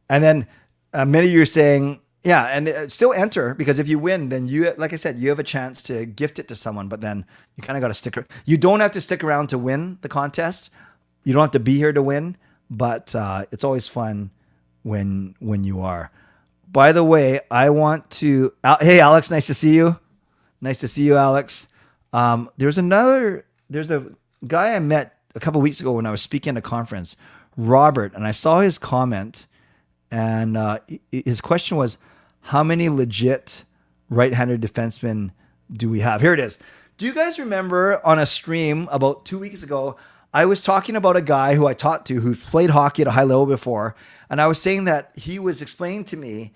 And then many of you are saying, and still enter, because if you win, then like I said, you have a chance to gift it to someone, but then you kind of got to stick around. You don't have to stick around to win the contest. You don't have to be here to win, but it's always fun when you are. By the way, I want to. Hey, Alex, nice to see you. Nice to see you, Alex. There's a guy I met a couple weeks ago when I was speaking at a conference, Robert, and I saw his comment, and his question was, how many legit right-handed defensemen do we have? Here it is. Do you guys remember on a stream about 2 weeks ago, I was talking about a guy who I talked to who played hockey at a high level before, and I was saying that he was explaining to me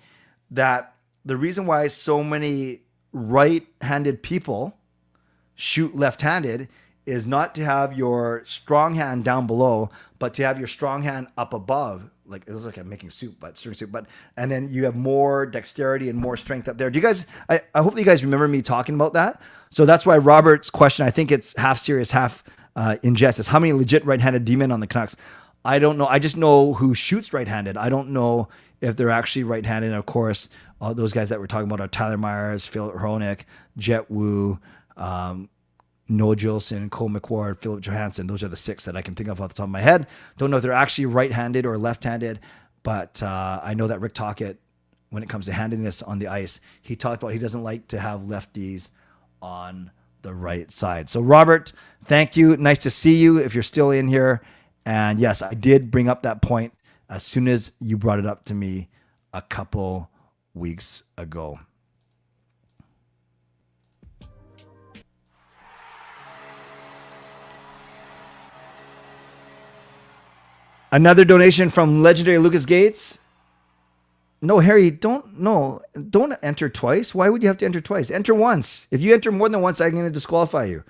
that the reason why so many right-handed people shoot left-handed is not to have your strong hand down below, but to have your strong hand up above. Like, it was like I'm making soup, but serving soup. And then you have more dexterity and more strength up there. Do you guys? I hope that you guys remember me talking about that. So that's why Robert's question, I think it's half serious, half in jest, is how many legit right-handed D-men on the Canucks? I don't know. I just know who shoots right-handed. I don't know if they're actually right-handed. And of course, all those guys that we're talking about are Tyler Myers, Philip Hronik, Jet Wu, Noah Jolson, Cole McWard, Philip Johansson. Those are the 6 that I can think of off the top of my head. Don't know if they're actually right-handed or left-handed, but I know that Rick Tocchet, when it comes to handedness on the ice, he talked about he doesn't like to have lefties on the right side. So Robert, thank you. Nice to see you if you're still in here. And yes, I did bring up that point as soon as you brought it up to me a couple weeks ago. Another donation from legendary Lucas Gates. No, Harry, don't enter twice. Why would you have to enter twice? Enter once. If you enter more than once, I'm going to disqualify you.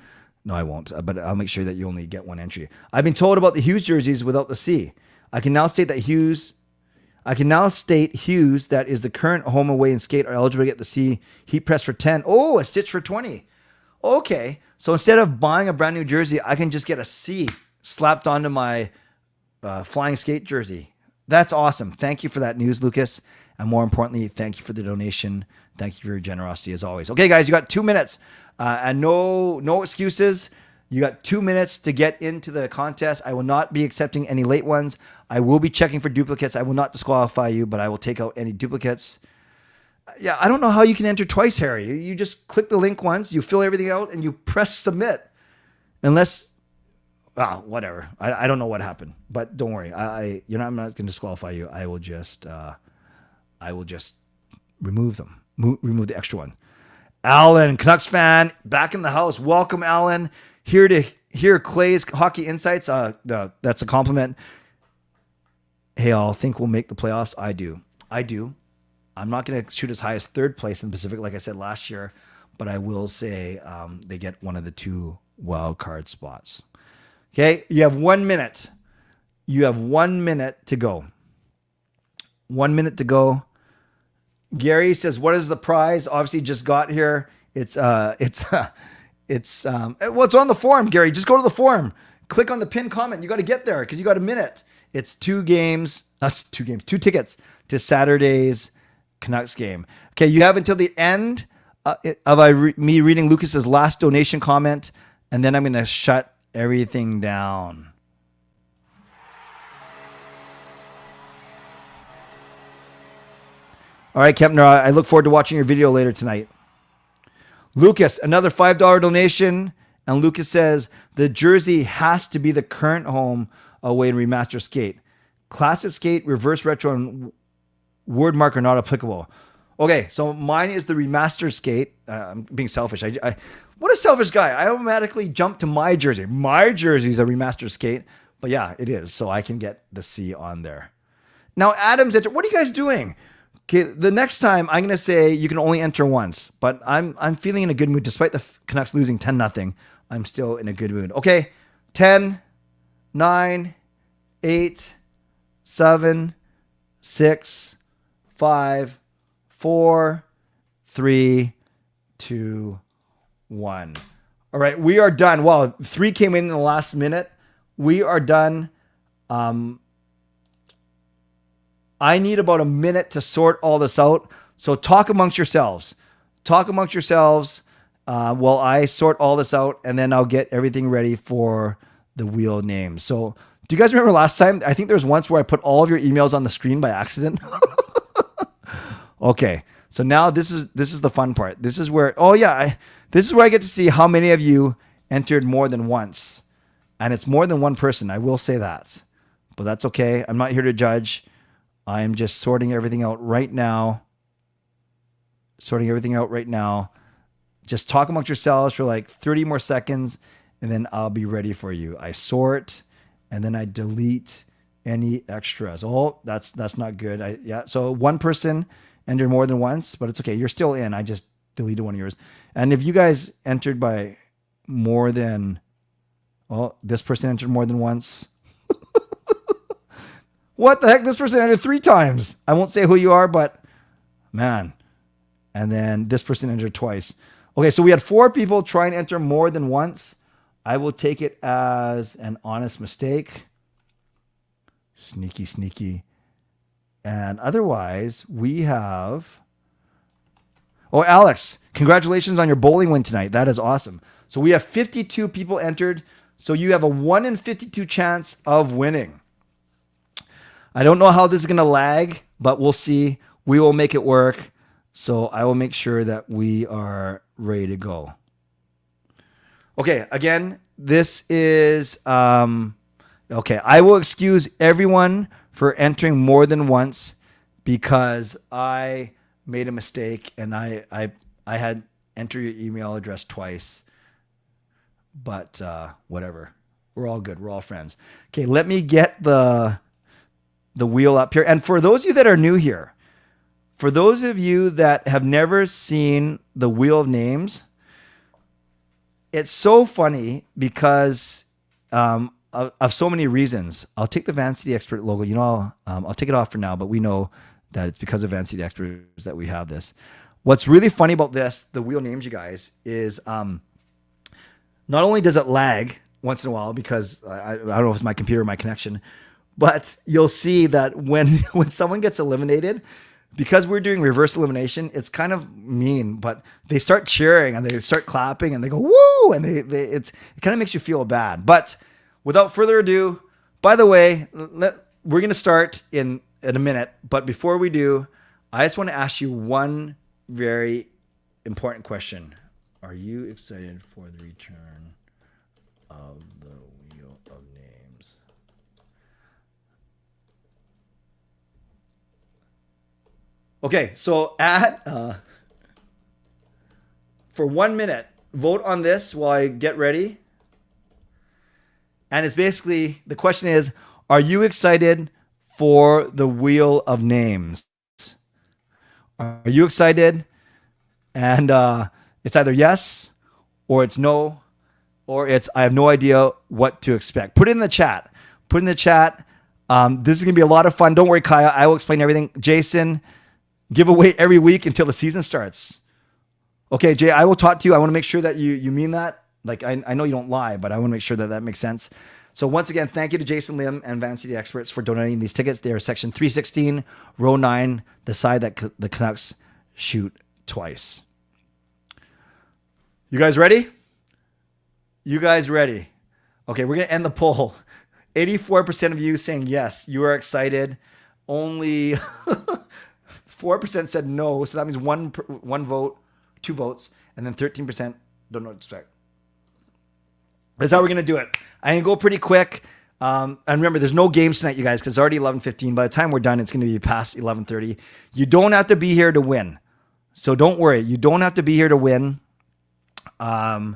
No, I won't, but I'll make sure that you only get one entry. I've been told about the Hughes jerseys without the C. I can now state Hughes that is the current home, away, and skate are eligible to get the C heat press for 10. Oh, a stitch for 20. Okay. So instead of buying a brand new jersey, I can just get a C slapped onto my flying skate jersey. That's awesome. Thank you for that news, Lucas. And more importantly, thank you for the donation. Thank you for your generosity as always. Okay, guys, you got 2 minutes and no excuses. You got 2 minutes to get into the contest. I will not be accepting any late ones. I will be checking for duplicates. I will not disqualify you, but I will take out any duplicates. Yeah, I don't know how you can enter twice, Harry. You just click the link once, you fill everything out, and you press submit. Unless, whatever. I don't know what happened, but don't worry. I'm not going to disqualify you. I will just remove them. Remove the extra one. Alan, Canucks fan, back in the house. Welcome, Alan. Here to hear Clay's hockey insights. That's a compliment. Hey, all think we'll make the playoffs. I do. I'm not going to shoot as high as third place in the Pacific, like I said last year, but I will say they get one of the 2 wild card spots. Okay, you have 1 minute. You have 1 minute to go. 1 minute to go. Gary says, "What is the prize?" Obviously, just got here. It's on the forum, Gary. Just go to the forum. Click on the pinned comment. You got to get there because you got a minute. It's 2 games. That's 2 games. 2 tickets to Saturday's Canucks game. Okay, you have until the end of me reading Lucas's last donation comment, and then I'm going to shut everything down. All right, Kempner, I look forward to watching your video later tonight. Lucas, another $5 donation. And Lucas says, the jersey has to be the current home, away, and remaster skate. Classic skate, reverse retro, and word mark are not applicable. Okay, so mine is the remaster skate. I'm being selfish. What a selfish guy. I automatically jump to my jersey. My jersey is a remaster skate. But yeah, it is. So I can get the C on there. Now, Adam's enter. What are you guys doing? Okay, the next time I'm going to say you can only enter once. But I'm feeling in a good mood. Despite the Canucks losing 10-0, I'm still in a good mood. Okay, 10, 9, 8, 7, 6, 5, 4, 3, 2, 1. All right, we are done. Well, 3 came in the last minute. We are done. I need about a minute to sort all this out. So talk amongst yourselves. While I sort all this out, and then I'll get everything ready for the wheel names. So Do you guys remember last time? I think there was once where I put all of your emails on the screen by accident. Okay. So now this is the fun part. This is where, this is where I get to see how many of you entered more than once. And it's more than one person. I will say that, but that's okay. I'm not here to judge. I am just sorting everything out right now. Just talk amongst yourselves for like 30 more seconds, and then I'll be ready for you. I sort, and then I delete any extras. Oh, that's not good. So one person entered more than once, but it's okay. You're still in. I just deleted one of yours. And if you guys entered by more than, this person entered more than once. What the heck? This person entered 3 times. I won't say who you are, but man. And then this person entered twice. Okay, so we had 4 people try and enter more than once. I will take it as an honest mistake. Sneaky. And otherwise, we have... Oh, Alex, congratulations on your bowling win tonight. That is awesome. So we have 52 people entered. So you have a 1 in 52 chance of winning. I don't know how this is going to lag, but we'll see. We will make it work. So I will make sure that we are ready to go. Okay, again, this is... okay, I will excuse everyone for entering more than once because I made a mistake and I had entered your email address twice. But whatever. We're all good. We're all friends. Okay, let me get the wheel up here. And for those of you that are new here, for those of you that have never seen the Wheel of Names, it's so funny because of so many reasons. I'll take the Vancity Expert logo. You know, I'll take it off for now, but we know that it's because of Vancity Experts that we have this. What's really funny about this, the Wheel of Names, you guys, is not only does it lag once in a while because I don't know if it's my computer or my connection, but you'll see that when someone gets eliminated, because we're doing reverse elimination, it's kind of mean, but they start cheering and they start clapping and they go, woo! And it kind of makes you feel bad. But without further ado, by the way, we're going to start in a minute. But before we do, I just want to ask you one very important question. Are you excited for the return of the Wheel of Names? Okay, so for 1 minute, vote on this while I get ready. And it's basically, the question is, are you excited for the Wheel of Names? Are you excited? And it's either yes, or it's no, or it's I have no idea what to expect. Put it in the chat. Put it in the chat. This is going to be a lot of fun. Don't worry, Kaya. I will explain everything. Jason, giveaway every week until the season starts. Okay, Jay, I will talk to you. I want to make sure that you mean that. Like, I know you don't lie, but I want to make sure that makes sense. So once again, thank you to Jason Lim and Vancity Experts for donating these tickets. They are section 316, row 9, the side that the Canucks shoot twice. You guys ready? You guys ready? Okay, we're going to end the poll. 84% of you saying yes, you are excited. Only 4% said no, so that means one vote, 2 votes, and then 13% don't know what to expect. That's how we're going to do it. I'm going to go pretty quick. And remember, there's no games tonight, you guys, because it's already 11:15. By the time we're done, it's going to be past 11:30. You don't have to be here to win. So don't worry. You don't have to be here to win. So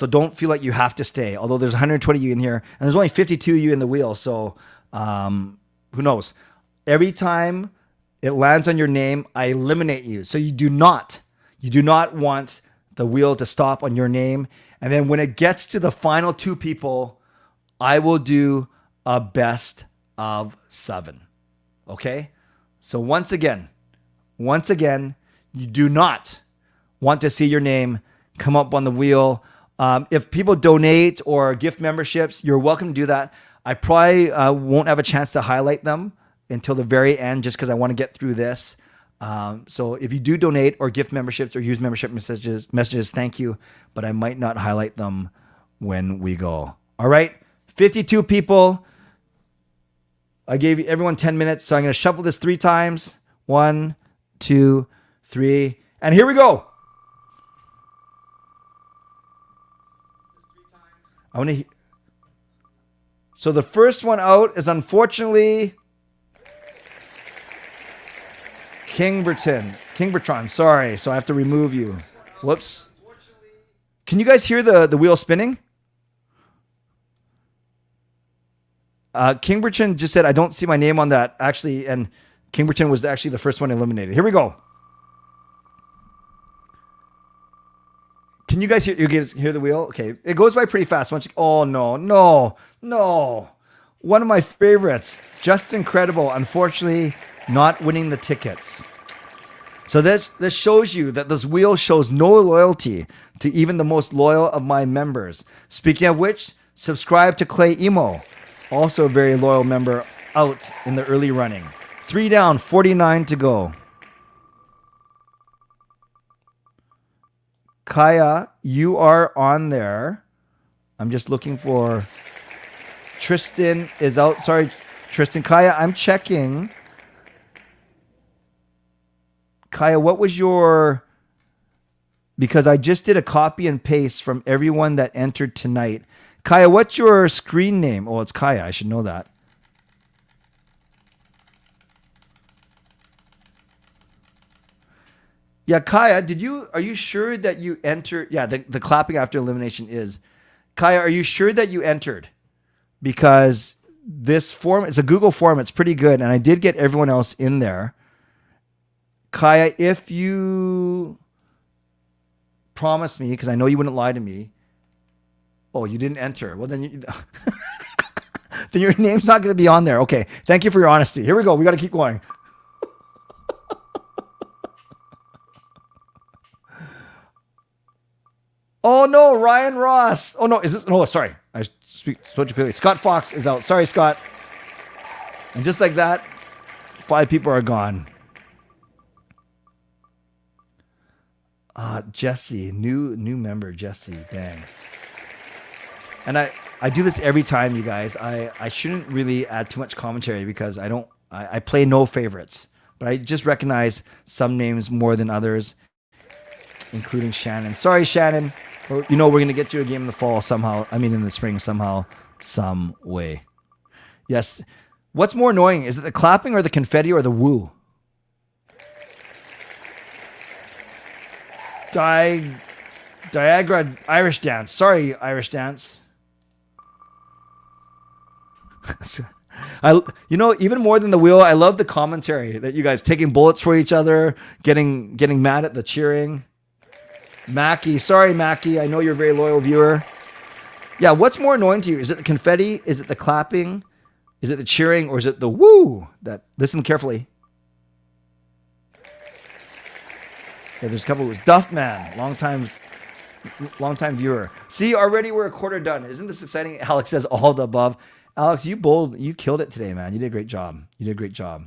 don't feel like you have to stay. Although there's 120 of you in here, and there's only 52 of you in the wheel. So who knows? Every time it lands on your name, I eliminate you. So you do not want the wheel to stop on your name. And then when it gets to the final 2 people, I will do a best of 7. Okay? So once again, you do not want to see your name come up on the wheel. If people donate or gift memberships, you're welcome to do that. I probably won't have a chance to highlight them until the very end just because I want to get through this. So if you do donate or gift memberships or use membership messages, thank you. But I might not highlight them when we go. All right. 52 people. I gave everyone 10 minutes, so I'm going to shuffle this 3 times. 1, 2, 3, and here we go. I want to. So the first one out is unfortunately Kingbertron. Sorry, so I have to remove you. Whoops. Can you guys hear the wheel spinning? Kingbertron just said, I don't see my name on that. Actually, and Kingbertron was actually the first one eliminated. Here we go. Can you guys hear the wheel? Okay, it goes by pretty fast. Oh, no. One of my favorites. Just incredible. Unfortunately, not winning the tickets. So this shows you that this wheel shows no loyalty to even the most loyal of my members. Speaking of which, subscribe to Clay Emo. Also a very loyal member out in the early running. 3 down, 49 to go. Kaya, you are on there. I'm just looking for... Tristan is out. Sorry, Tristan. Kaya, I'm checking. Kaya, what was your... Because I just did a copy and paste from everyone that entered tonight. Kaya, what's your screen name? Oh, it's Kaya. I should know that. Yeah, Kaya, are you sure that you entered? Yeah, the clapping after elimination is. Kaya, are you sure that you entered? Because this form, it's a Google form. It's pretty good. And I did get everyone else in there. Kaya, if you promise me, because I know you wouldn't lie to me. Oh, you didn't enter. Well, then then your name's not going to be on there. Okay. Thank you for your honesty. Here we go. We got to keep going. Oh no, Ryan Ross. Oh no, is this? No, sorry. I spoke too quickly. Scott Fox is out. Sorry, Scott. And just like that, 5 people are gone. Jesse, new member, Jesse. Dang. And I do this every time, you guys. I shouldn't really add too much commentary because I play no favorites. But I just recognize some names more than others, including Shannon. Sorry, Shannon. You know, we're going to get you a game in the fall somehow. I mean, in the spring somehow, some way. Yes. What's more annoying? Is it the clapping or the confetti or the woo? Diagra Irish Dance. Sorry, Irish Dance. Even more than the wheel, I love the commentary that you guys taking bullets for each other, getting mad at the cheering. Mackie, sorry, Mackie. I know you're a very loyal viewer. Yeah, what's more annoying to you? Is it the confetti? Is it the clapping? Is it the cheering? Or is it the woo? Listen carefully. Yeah, there's a couple of Duffman, long time viewer. See, already we're a quarter done. Isn't this exciting? Alex says all the above. Alex, you killed it today, man. You did a great job.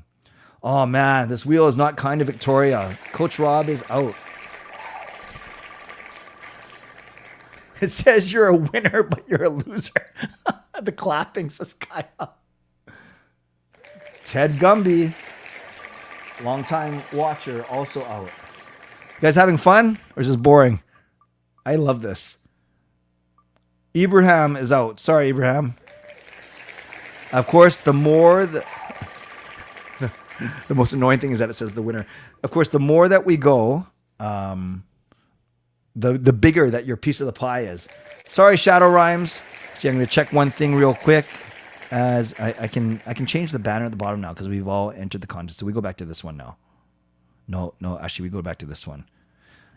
Oh man, this wheel is not kind to Victoria. Coach Rob is out. It says you're a winner, but you're a loser. The clapping says Kaya. Ted Gumby, longtime watcher, also out. You guys having fun or is this boring? I love this. Ibrahim is out. Sorry, Ibrahim. Of course, the most annoying thing is that it says the winner. Of course, the more that we go, the bigger that your piece of the pie is. Sorry, Shadow Rhymes. See, I'm going to check one thing real quick. As I can change the banner at the bottom now because we've all entered the contest. So we go back to this one now. No, actually we go back to this one.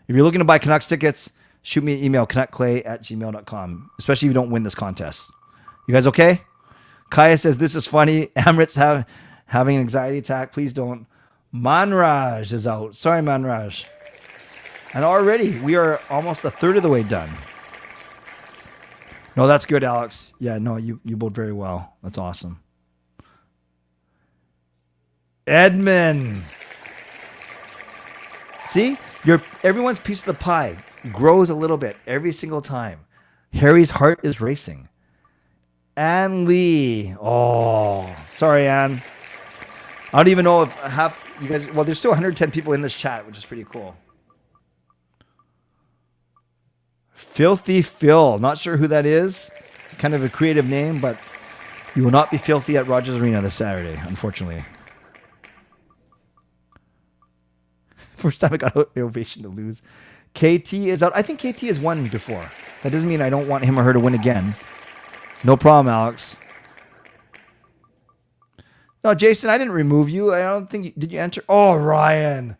If you're looking to buy Canucks tickets, shoot me an email, canuckclay@gmail.com, especially if you don't win this contest. You guys okay? Kaya says, this is funny. Amrit's having an anxiety attack. Please don't. Manraj is out. Sorry, Manraj. And already we are almost a third of the way done. No, that's good, Alex. Yeah, no, you bowled very well. That's awesome. Edmund. See, everyone's piece of the pie grows a little bit every single time. Harry's heart is racing. Ann Lee. Oh, sorry, Ann. I don't even know if half you guys. Well, there's still 110 people in this chat, which is pretty cool. Filthy Phil. Not sure who that is. Kind of a creative name, but you will not be filthy at Rogers Arena this Saturday, unfortunately. First time I got an ovation to lose. KT is out. I think KT has won before. That doesn't mean I don't want him or her to win again. No problem, Alex. No, Jason, I didn't remove you. I don't think did you enter? Oh, Ryan.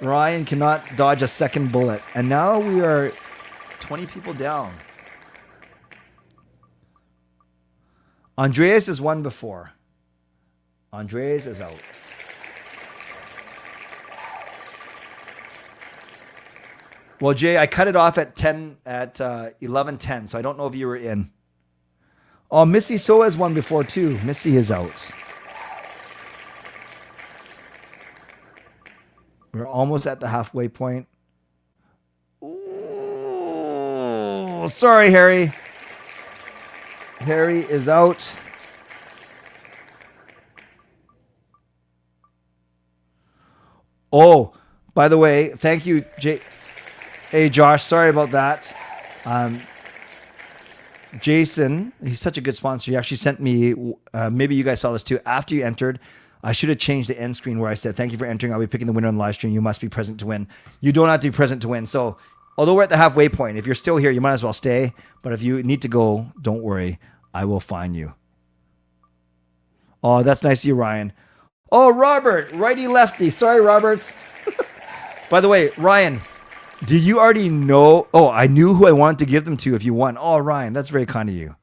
Ryan cannot dodge a second bullet. And now we are 20 people down. Andreas has won before. Andreas is out. Well, Jay, I cut it off at 11:10, so I don't know if you were in. Oh, Missy So has won before too. Missy is out. We're almost at the halfway point. Ooh, sorry, Harry. Harry is out. Oh, by the way, thank you, Jay. Hey, Josh, sorry about that. Jason, he's such a good sponsor. He actually sent me, maybe you guys saw this too, after you entered, I should have changed the end screen where I said, thank you for entering. I'll be picking the winner on the live stream. You must be present to win. You don't have to be present to win. So although we're at the halfway point, if you're still here, you might as well stay. But if you need to go, don't worry. I will find you. Oh, that's nice of you, Ryan. Oh, Robert, righty lefty. Sorry, Robert. By the way, Ryan, do you already know? Oh, I knew who I wanted to give them to if you won. Oh, Ryan, that's very kind of you.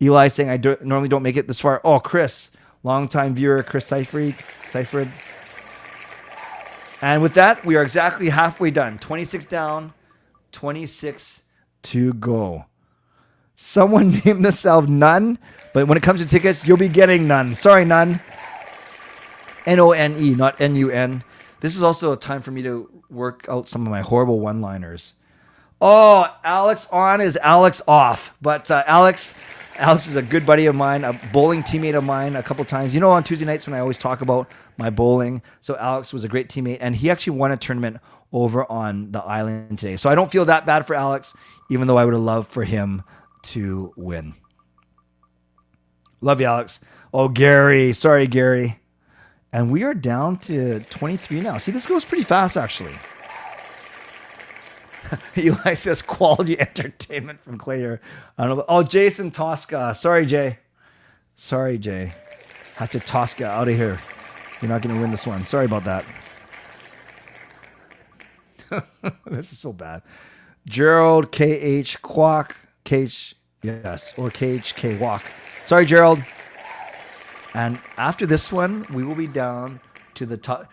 Eli saying I normally don't make it this far. Oh, Chris, longtime viewer, Chris Seifert. And with that, we are exactly halfway done. 26 down, 26 to go. Someone named themselves None, but when it comes to tickets, you'll be getting none. Sorry, None. N-O-N-E, not N-U-N. This is also a time for me to work out some of my horrible one-liners. Oh, Alex on is Alex off. But Alex is a good buddy of mine, a bowling teammate of mine a couple times. You know, on Tuesday nights when I always talk about my bowling. So Alex was a great teammate, and he actually won a tournament over on the island today. So I don't feel that bad for Alex, even though I would have loved for him to win. Love you, Alex. Oh, Gary. Sorry, Gary. And we are down to 23 now. See, this goes pretty fast, actually. Eli says quality entertainment from Clay here. I don't know. Oh, Jason Tosca. Sorry, Jay. Have to Tosca out of here. You're not going to win this one. Sorry about that. This is so bad. Gerald KH Kwok. KH, yes, or KHK Walk. Sorry, Gerald. And after this one, we will be down to the top.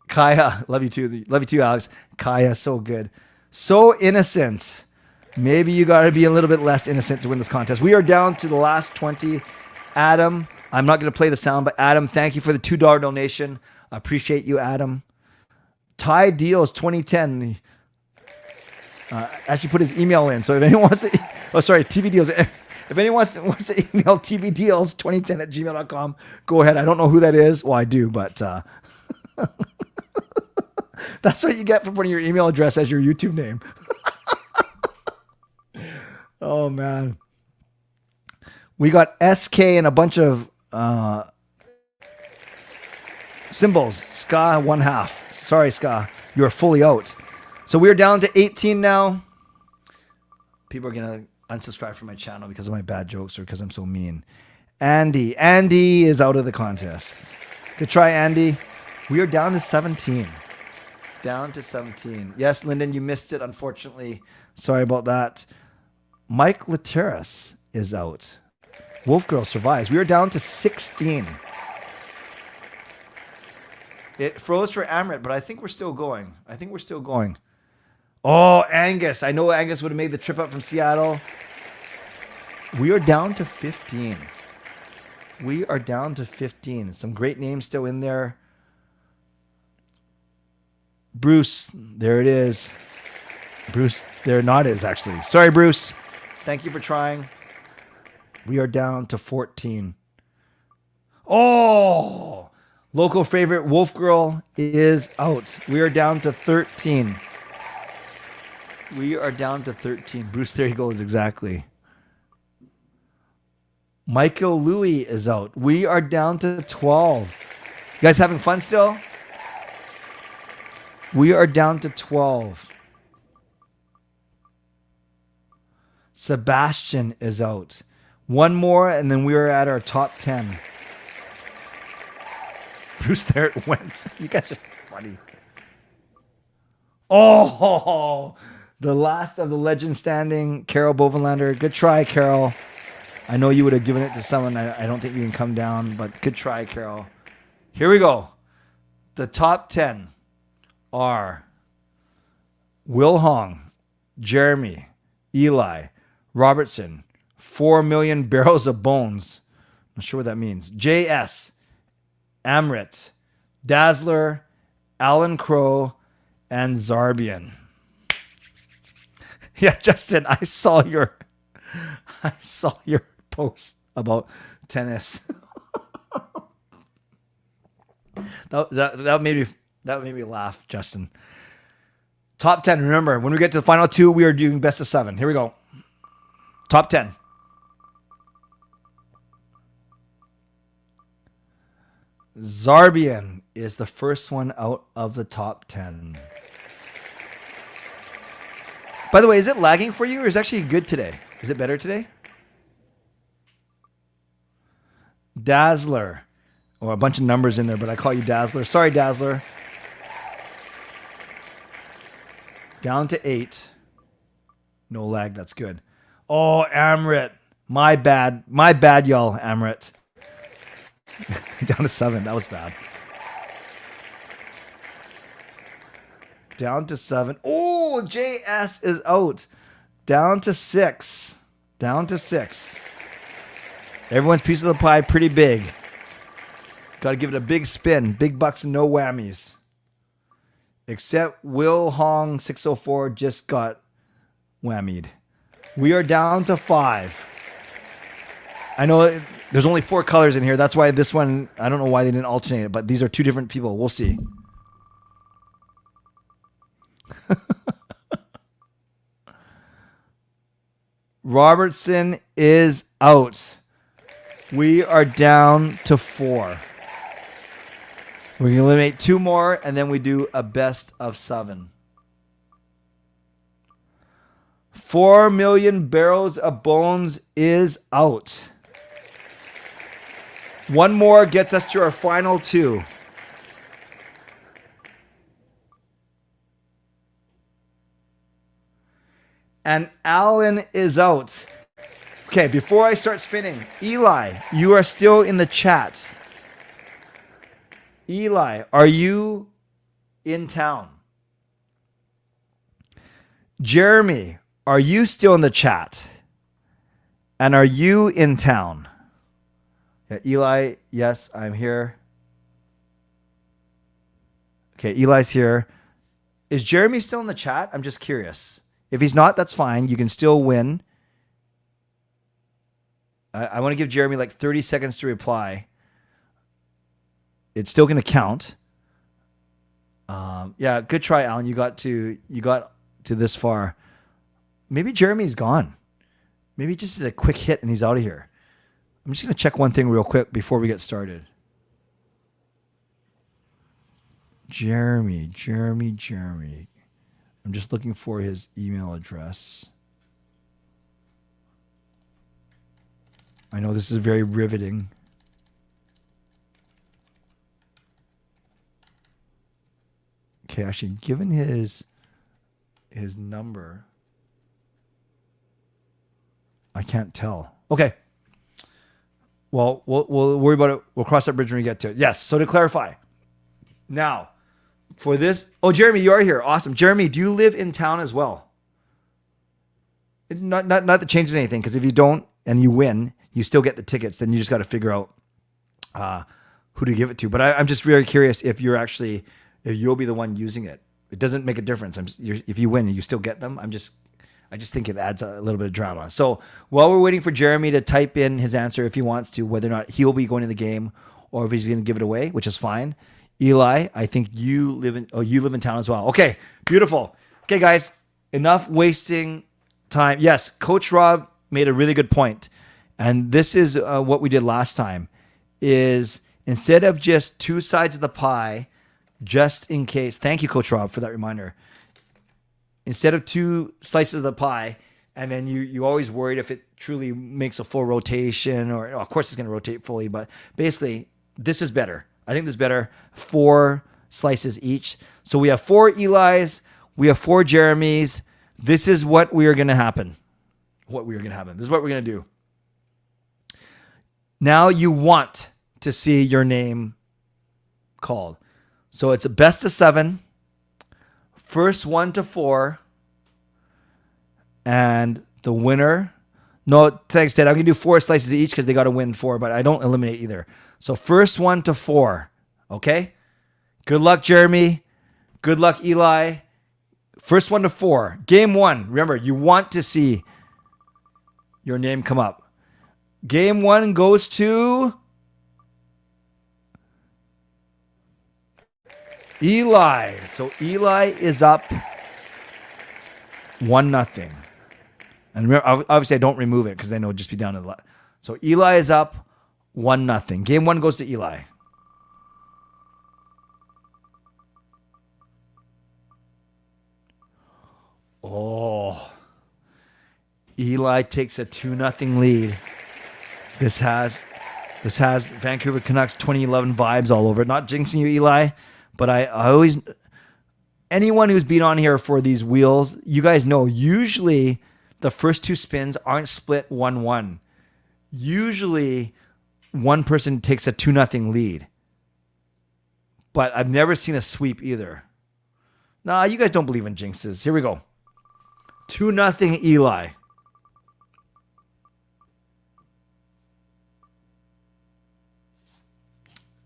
Kaya, love you too. Love you too, Alex. Kaya, so good. So innocent. Maybe you got to be a little bit less innocent to win this contest. We are down to the last 20. Adam, I'm not going to play the sound, but Adam, thank you for the $2 donation. I appreciate you, Adam. Ty Deals 2010. Actually put his email in. So if anyone wants to, TV Deals. If anyone wants to email tvdeals2010@gmail.com, go ahead. I don't know who that is. Well, I do, but that's what you get for putting your email address as your YouTube name. Oh, man. We got SK and a bunch of symbols. Ska 1/2. Sorry, Ska. You are fully out. So we're down to 18 now. People are going to unsubscribe from my channel because of my bad jokes or because I'm so mean. Andy is out of the contest. Good try, Andy. We are down to 17. Yes, Lyndon, you missed it, unfortunately. Sorry about that. Mike Lateras is out. Wolf Girl survives. We are down to 16. It froze for Amrit, but I think we're still going. Oh, Angus. I know Angus would have made the trip up from Seattle. We are down to 15. Some great names still in there. Bruce. There it is. Bruce. There not is, actually. Sorry, Bruce. Thank you for trying. We are down to 14. Oh, local favorite Wolf Girl is out. We are down to 13. We are down to 13. Bruce, there he goes. Exactly. Michael Louis is out. We are down to 12. You guys having fun still? We are down to 12. Sebastian is out. One more, and then we are at our top 10. Bruce, there it went. You guys are funny. Oh, the last of the legend standing, Carol Bovenlander. Good try, Carol. I know you would have given it to someone. I don't think you can come down, but good try, Carol. Here we go. The top 10 are Will Hong, Jeremy, Eli, Robertson, 4 million barrels of bones. Not sure what that means. JS, Amrit, Dazzler, Alan Crow, and Zarbian. Yeah, Justin, I saw your post about tennis. that made me laugh, Justin. Top 10. Remember, when we get to the final two, we are doing best of 7. Here we go. Top 10. Zarbian is the first one out of the top 10. By the way, is it lagging for you or is it actually good today? Is it better today? Dazzler. Oh, a bunch of numbers in there, but I call you Dazzler. Sorry, Dazzler. Down to 8. No lag. That's good. Oh, Amrit. My bad. My bad, y'all, Amrit. Down to 7. That was bad. Down to 7. Oh, JS is out. Down to 6. Down to 6. Everyone's piece of the pie pretty big. Got to give it a big spin. Big bucks and no whammies. Except Will Hong 604 just got whammied. We are down to 5. I know there's only 4 colors in here. That's why this one, I don't know why they didn't alternate it, but these are 2 different people. We'll see. Robertson is out. We are down to 4. We're going to eliminate 2 more, and then we do a best of 7. 4 million barrels of bones is out. 1 more gets us to our final 2. And Alan is out. Okay, before I start spinning, Eli, you are still in the chat. Eli, are you in town? Jeremy, are you still in the chat? And are you in town? Yeah, Eli, yes, I'm here. Okay, Eli's here. Is Jeremy still in the chat? I'm just curious. If he's not, that's fine. You can still win. I want to give Jeremy like 30 seconds to reply. It's still going to count. Yeah, good try, Alan. You got to this far. Maybe Jeremy's gone. Maybe he just did a quick hit and he's out of here. I'm just going to check one thing real quick before we get started. Jeremy. I'm just looking for his email address. I know this is very riveting. Okay, actually, given his number, I can't tell. Okay. Well, we'll worry about it. We'll cross that bridge when we get to it. Yes. So to clarify, now for this. Oh, Jeremy, you are here. Awesome. Jeremy, do you live in town as well? Not that changes anything, because if you don't and you win, you still get the tickets. Then you just got to figure out who to give it to. But I'm just very curious if you'll be the one using it. It doesn't make a difference. If you win, you still get them. I just think it adds a little bit of drama. So while we're waiting for Jeremy to type in his answer, if he wants to, whether or not he'll be going to the game or if he's going to give it away, which is fine. Eli, I think you live in town as well. Okay, beautiful. Okay, guys, enough wasting time. Yes, Coach Rob made a really good point. And this is what we did last time, is instead of just two sides of the pie, just in case, thank you, Coach Rob, for that reminder. Instead of two slices of the pie, and then you always worried if it truly makes a full rotation, or of course it's going to rotate fully, but basically this is better. I think this is better. 4 slices each. So we have 4 Elis, we have 4 Jeremys. This is what we are going to happen. This is what we're going to do. Now you want to see your name called. So it's a best of 7, first 1 to 4, and the winner. No, thanks, Ted. I'm going to do 4 slices each because they got to win 4, but I don't eliminate either. So first 1 to 4, okay? Good luck, Jeremy. Good luck, Eli. First 1 to 4. Game 1. Remember, you want to see your name come up. Game 1 goes to Eli. So Eli is up 1-0. And remember, obviously I don't remove it because then it'll just be down to the left. So Eli is up 1-0. Game 1 goes to Eli. Oh. Eli takes a 2-0 lead. This has Vancouver Canucks 2011 vibes all over it. Not jinxing you, Eli, but I always, anyone who's been on here for these wheels, you guys know, usually the first 2 spins aren't split 1-1. Usually one person takes a 2-0 lead. But I've never seen a sweep either. Nah, you guys don't believe in jinxes. Here we go. 2-0 Eli.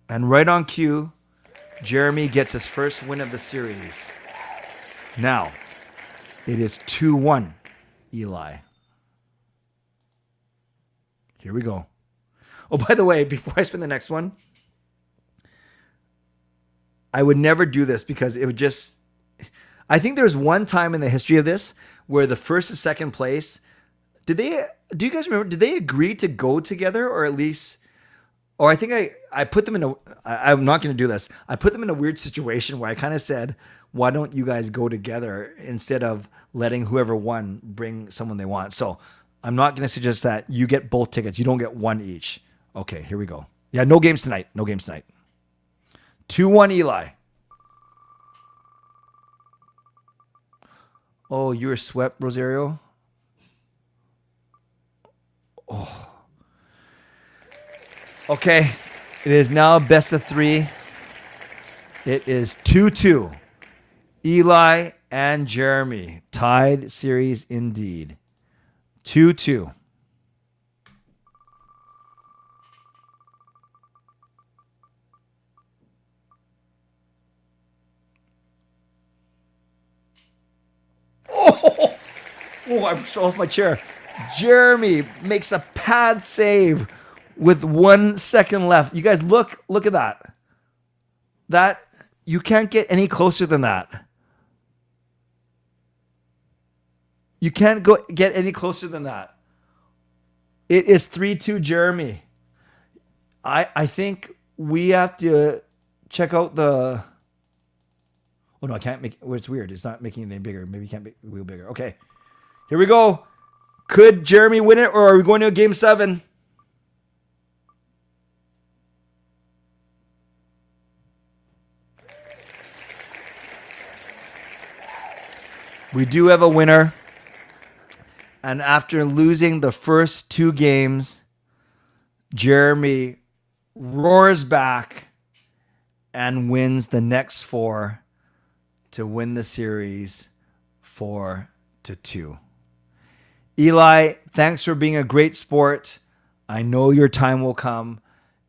And right on cue, Jeremy gets his first win of the series. Now, it is 2-1 Eli. Here we go. Oh, by the way, before I spin the next one, I would never do this because it would just... I think there was one time in the history of this where the first and second place, do you guys remember, did they agree to go together, or at least... Or I think I put them in a... I'm not going to do this. I put them in a weird situation where I kind of said, why don't you guys go together instead of letting whoever won bring someone they want? So I'm not going to suggest that. You get both tickets. You don't get one each. Okay, here we go. Yeah, no games tonight. 2-1 Eli. Oh, you were swept, Rosario? Oh. Okay, it is now best of 3. It is 2-2. Eli and Jeremy. Tied series indeed. 2-2. Oh, I fell off my chair. Jeremy makes a pad save with 1 second left. You guys, look at that. That, you can't get any closer than that. You can't get any closer than that. It is 3-2 Jeremy. I think we have to check out the... Oh, no, I can't make... Well, it's weird. It's not making it any bigger. Maybe you can't make the wheel bigger. Okay. Here we go. Could Jeremy win it, or are we going to a game 7? We do have a winner. And after losing the first 2 games, Jeremy roars back and wins the next 4 to win the series 4-2. Eli, thanks for being a great sport. I know your time will come.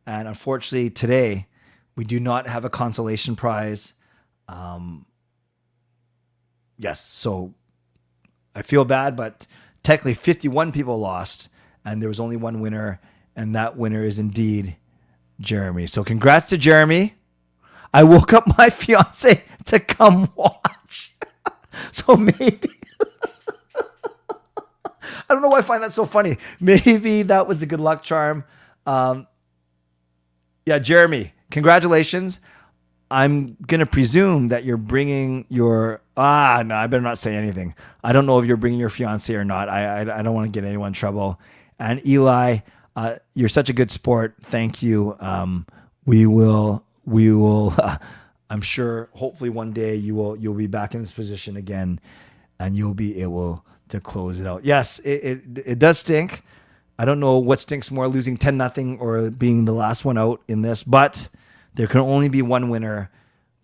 And unfortunately, today, we do not have a consolation prize. Yes, so I feel bad, but technically 51 people lost, and there was only one winner, and that winner is indeed Jeremy. So congrats to Jeremy. I woke up my fiance to come watch. So maybe I don't know why I find that so funny. Maybe that was the good luck charm. Yeah, Jeremy, congratulations. I'm going to presume that you're bringing your... no, I better not say anything. I don't know if you're bringing your fiance or not. I don't want to get anyone in trouble. And Eli, you're such a good sport. Thank you. We will, I'm sure, hopefully one day you'll be back in this position again and you'll be able to close it out. Yes, it does stink. I don't know what stinks more, losing 10-0 or being the last one out in this, but there can only be one winner.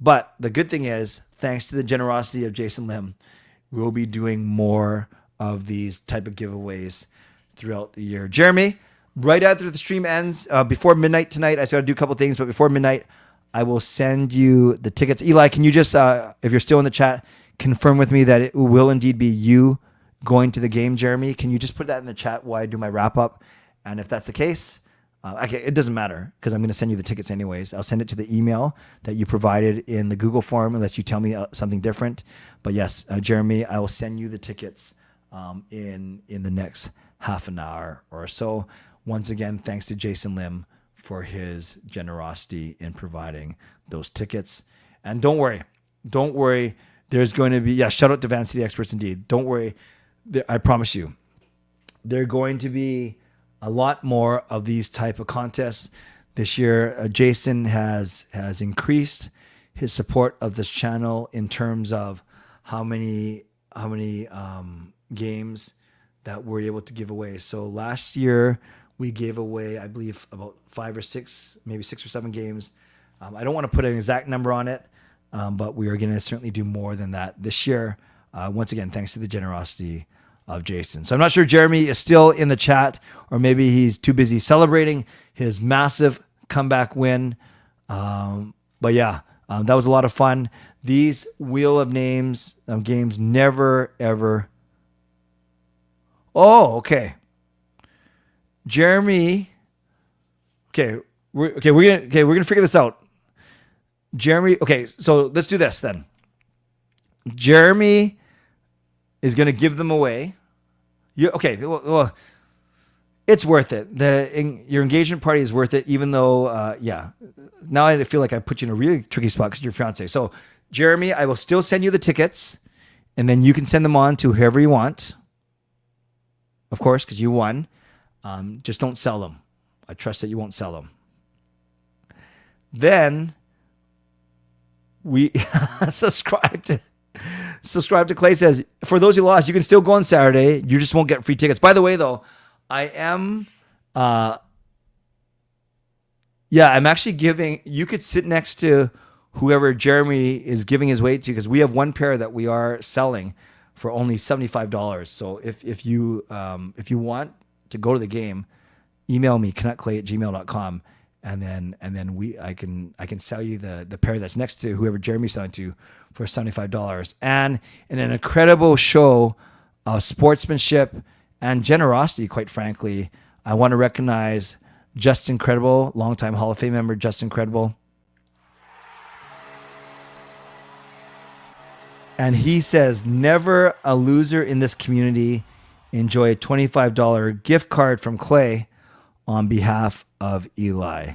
But the good thing is, thanks to the generosity of Jason Lim, we'll be doing more of these type of giveaways throughout the year. Jeremy, right after the stream ends, before midnight tonight, I still got to do a couple things, but before midnight, I will send you the tickets. Eli, can you just, if you're still in the chat, confirm with me that it will indeed be you going to the game, Jeremy? Can you just put that in the chat while I do my wrap up? And if that's the case, okay, it doesn't matter because I'm going to send you the tickets anyways. I'll send it to the email that you provided in the Google form unless you tell me something different. But yes, Jeremy, I will send you the tickets in the next half an hour or so. Once again, thanks to Jason Lim for his generosity in providing those tickets. And don't worry. There's going to be, shout out to Van City Experts indeed. Don't worry. I promise you, there are going to be a lot more of these type of contests this year. Jason has increased his support of this channel in terms of how many games that we're able to give away. So last year we gave away, I believe, about 5 or 6, maybe 6 or 7 games. I don't want to put an exact number on it, but we are going to certainly do more than that this year. Once again, thanks to the generosity of Jason. So I'm not sure Jeremy is still in the chat, or maybe he's too busy celebrating his massive comeback win. But yeah, that was a lot of fun. These Wheel of Names games never, ever... Oh, okay. Jeremy... we're gonna figure this out. Jeremy... Okay, so let's do this then. Jeremy is going to give them away. Well, it's worth it. Your engagement party is worth it, even though, now I feel like I put you in a really tricky spot because you're fiance. So, Jeremy, I will still send you the tickets, and then you can send them on to whoever you want, of course, because you won. Just don't sell them. I trust that you won't sell them. Then we subscribe to Clay says, for those who lost, you can still go on Saturday. You just won't get free tickets. By the way, though, I am, I'm actually giving, you could sit next to whoever Jeremy is giving his weight to, because we have one pair that we are selling for only $75. So if you want to go to the game, email me, canuckclay@gmail.com. And then I can sell you the pair that's next to whoever Jeremy's selling to for $75. And in an incredible show of sportsmanship and generosity, quite frankly, I want to recognize Justin Credible, longtime Hall of Fame member Justin Credible. And he says, never a loser in this community. Enjoy a $25 gift card from Clay on behalf of Eli.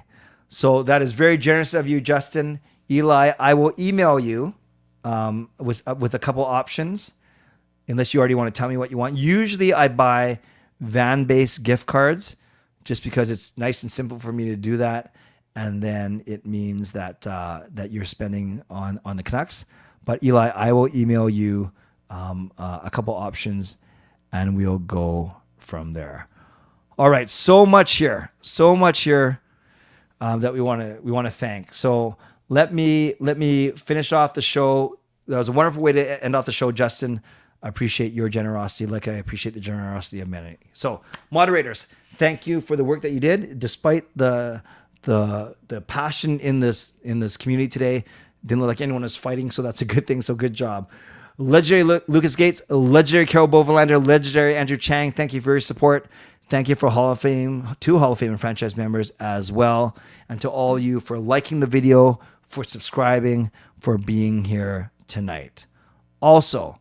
So that is very generous of you, Justin. Eli, I will email you with a couple options, unless you already want to tell me what you want. Usually I buy van-based gift cards just because it's nice and simple for me to do that. And then it means that that you're spending on the Canucks. But Eli, I will email you a couple options and we'll go from there. All right, so much here that we want to thank. So let me finish off the show. That was a wonderful way to end off the show, Justin. I appreciate your generosity, like I appreciate the generosity of many. So, moderators, thank you for the work that you did, despite the passion in this community today. Didn't look like anyone was fighting, so that's a good thing. So good job. Legendary Lucas Gates, legendary Carol Bovenlander, legendary Andrew Chang. Thank you for your support. Thank you for Hall of Fame, to Hall of Fame and franchise members as well. And to all of you for liking the video, for subscribing, for being here tonight. Also,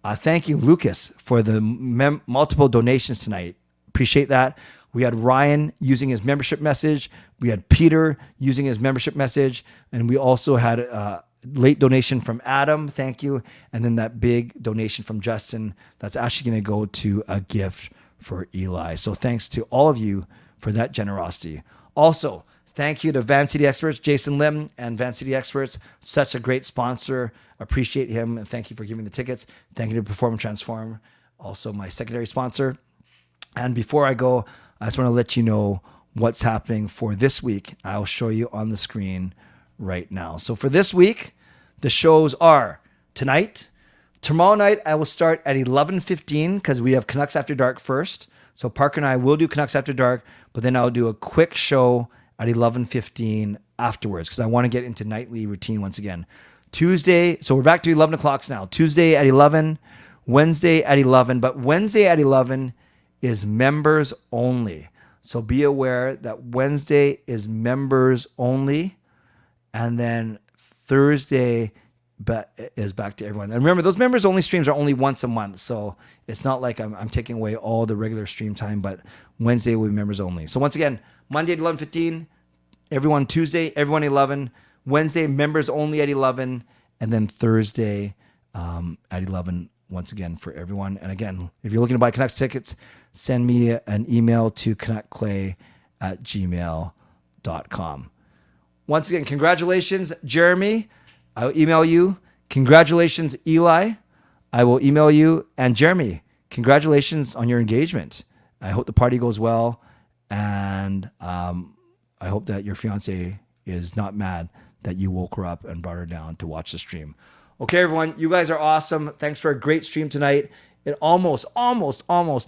thank you, Lucas, for the multiple donations tonight. Appreciate that. We had Ryan using his membership message. We had Peter using his membership message. And we also had a late donation from Adam. Thank you. And then that big donation from Justin that's actually going to go to a gift for Eli. So thanks to all of you for that generosity. Also, thank you to Van City Experts, Jason Lim and Van City Experts. Such a great sponsor. Appreciate him. And thank you for giving the tickets. Thank you to Perform and Transform, also my secondary sponsor. And before I go, I just want to let you know what's happening for this week. I'll show you on the screen right now. So for this week, the shows are tonight. Tomorrow night, I will start at 11:15 because we have Canucks After Dark first. So Parker and I will do Canucks After Dark, but then I'll do a quick show at 11:15 afterwards because I want to get into nightly routine once again. Tuesday, so we're back to 11 o'clock now. Tuesday at 11, Wednesday at 11, but Wednesday at 11 is members only. So be aware that Wednesday is members only, and then Thursday is back to everyone. And remember, those members only streams are only once a month, so it's not like I'm taking away all the regular stream time, but Wednesday will be members only. So once again, Monday at 11:15, everyone. Tuesday, everyone 11. Wednesday, members only at 11, and then Thursday at 11 once again for everyone. And again, if you're looking to buy Canucks tickets, send me an email to canuckclay@gmail.com. Once again, congratulations, Jeremy. I'll email you. Congratulations, Eli. I will email you. And Jeremy, congratulations on your engagement. I hope the party goes well. And I hope that your fiance is not mad that you woke her up and brought her down to watch the stream. Okay, everyone, you guys are awesome. Thanks for a great stream tonight. It almost,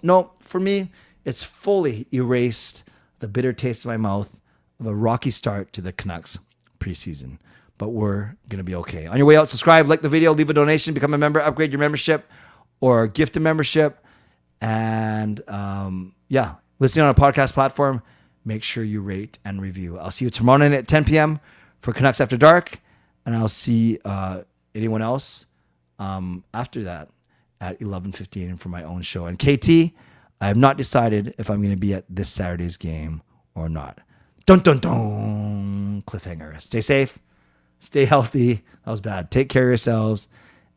no, for me, it's fully erased the bitter taste in my mouth of a rocky start to the Canucks preseason. But we're going to be okay. On your way out, subscribe, like the video, leave a donation, become a member, upgrade your membership, or gift a membership. And listening on a podcast platform, make sure you rate and review. I'll see you tomorrow night at 10 p.m. for Canucks After Dark. And I'll see anyone else after that at 11:15 for my own show. And KT, I have not decided if I'm going to be at this Saturday's game or not. Dun, dun, dun. Cliffhanger. Stay safe. Stay healthy. That was bad. Take care of yourselves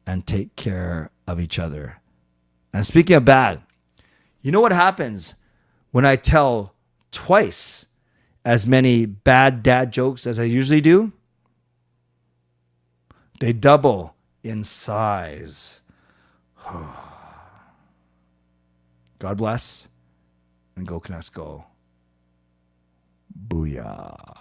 and take care of each other. And speaking of bad, you know what happens when I tell twice as many bad dad jokes as I usually do? They double in size. God bless, and go Canucks go. Booyah.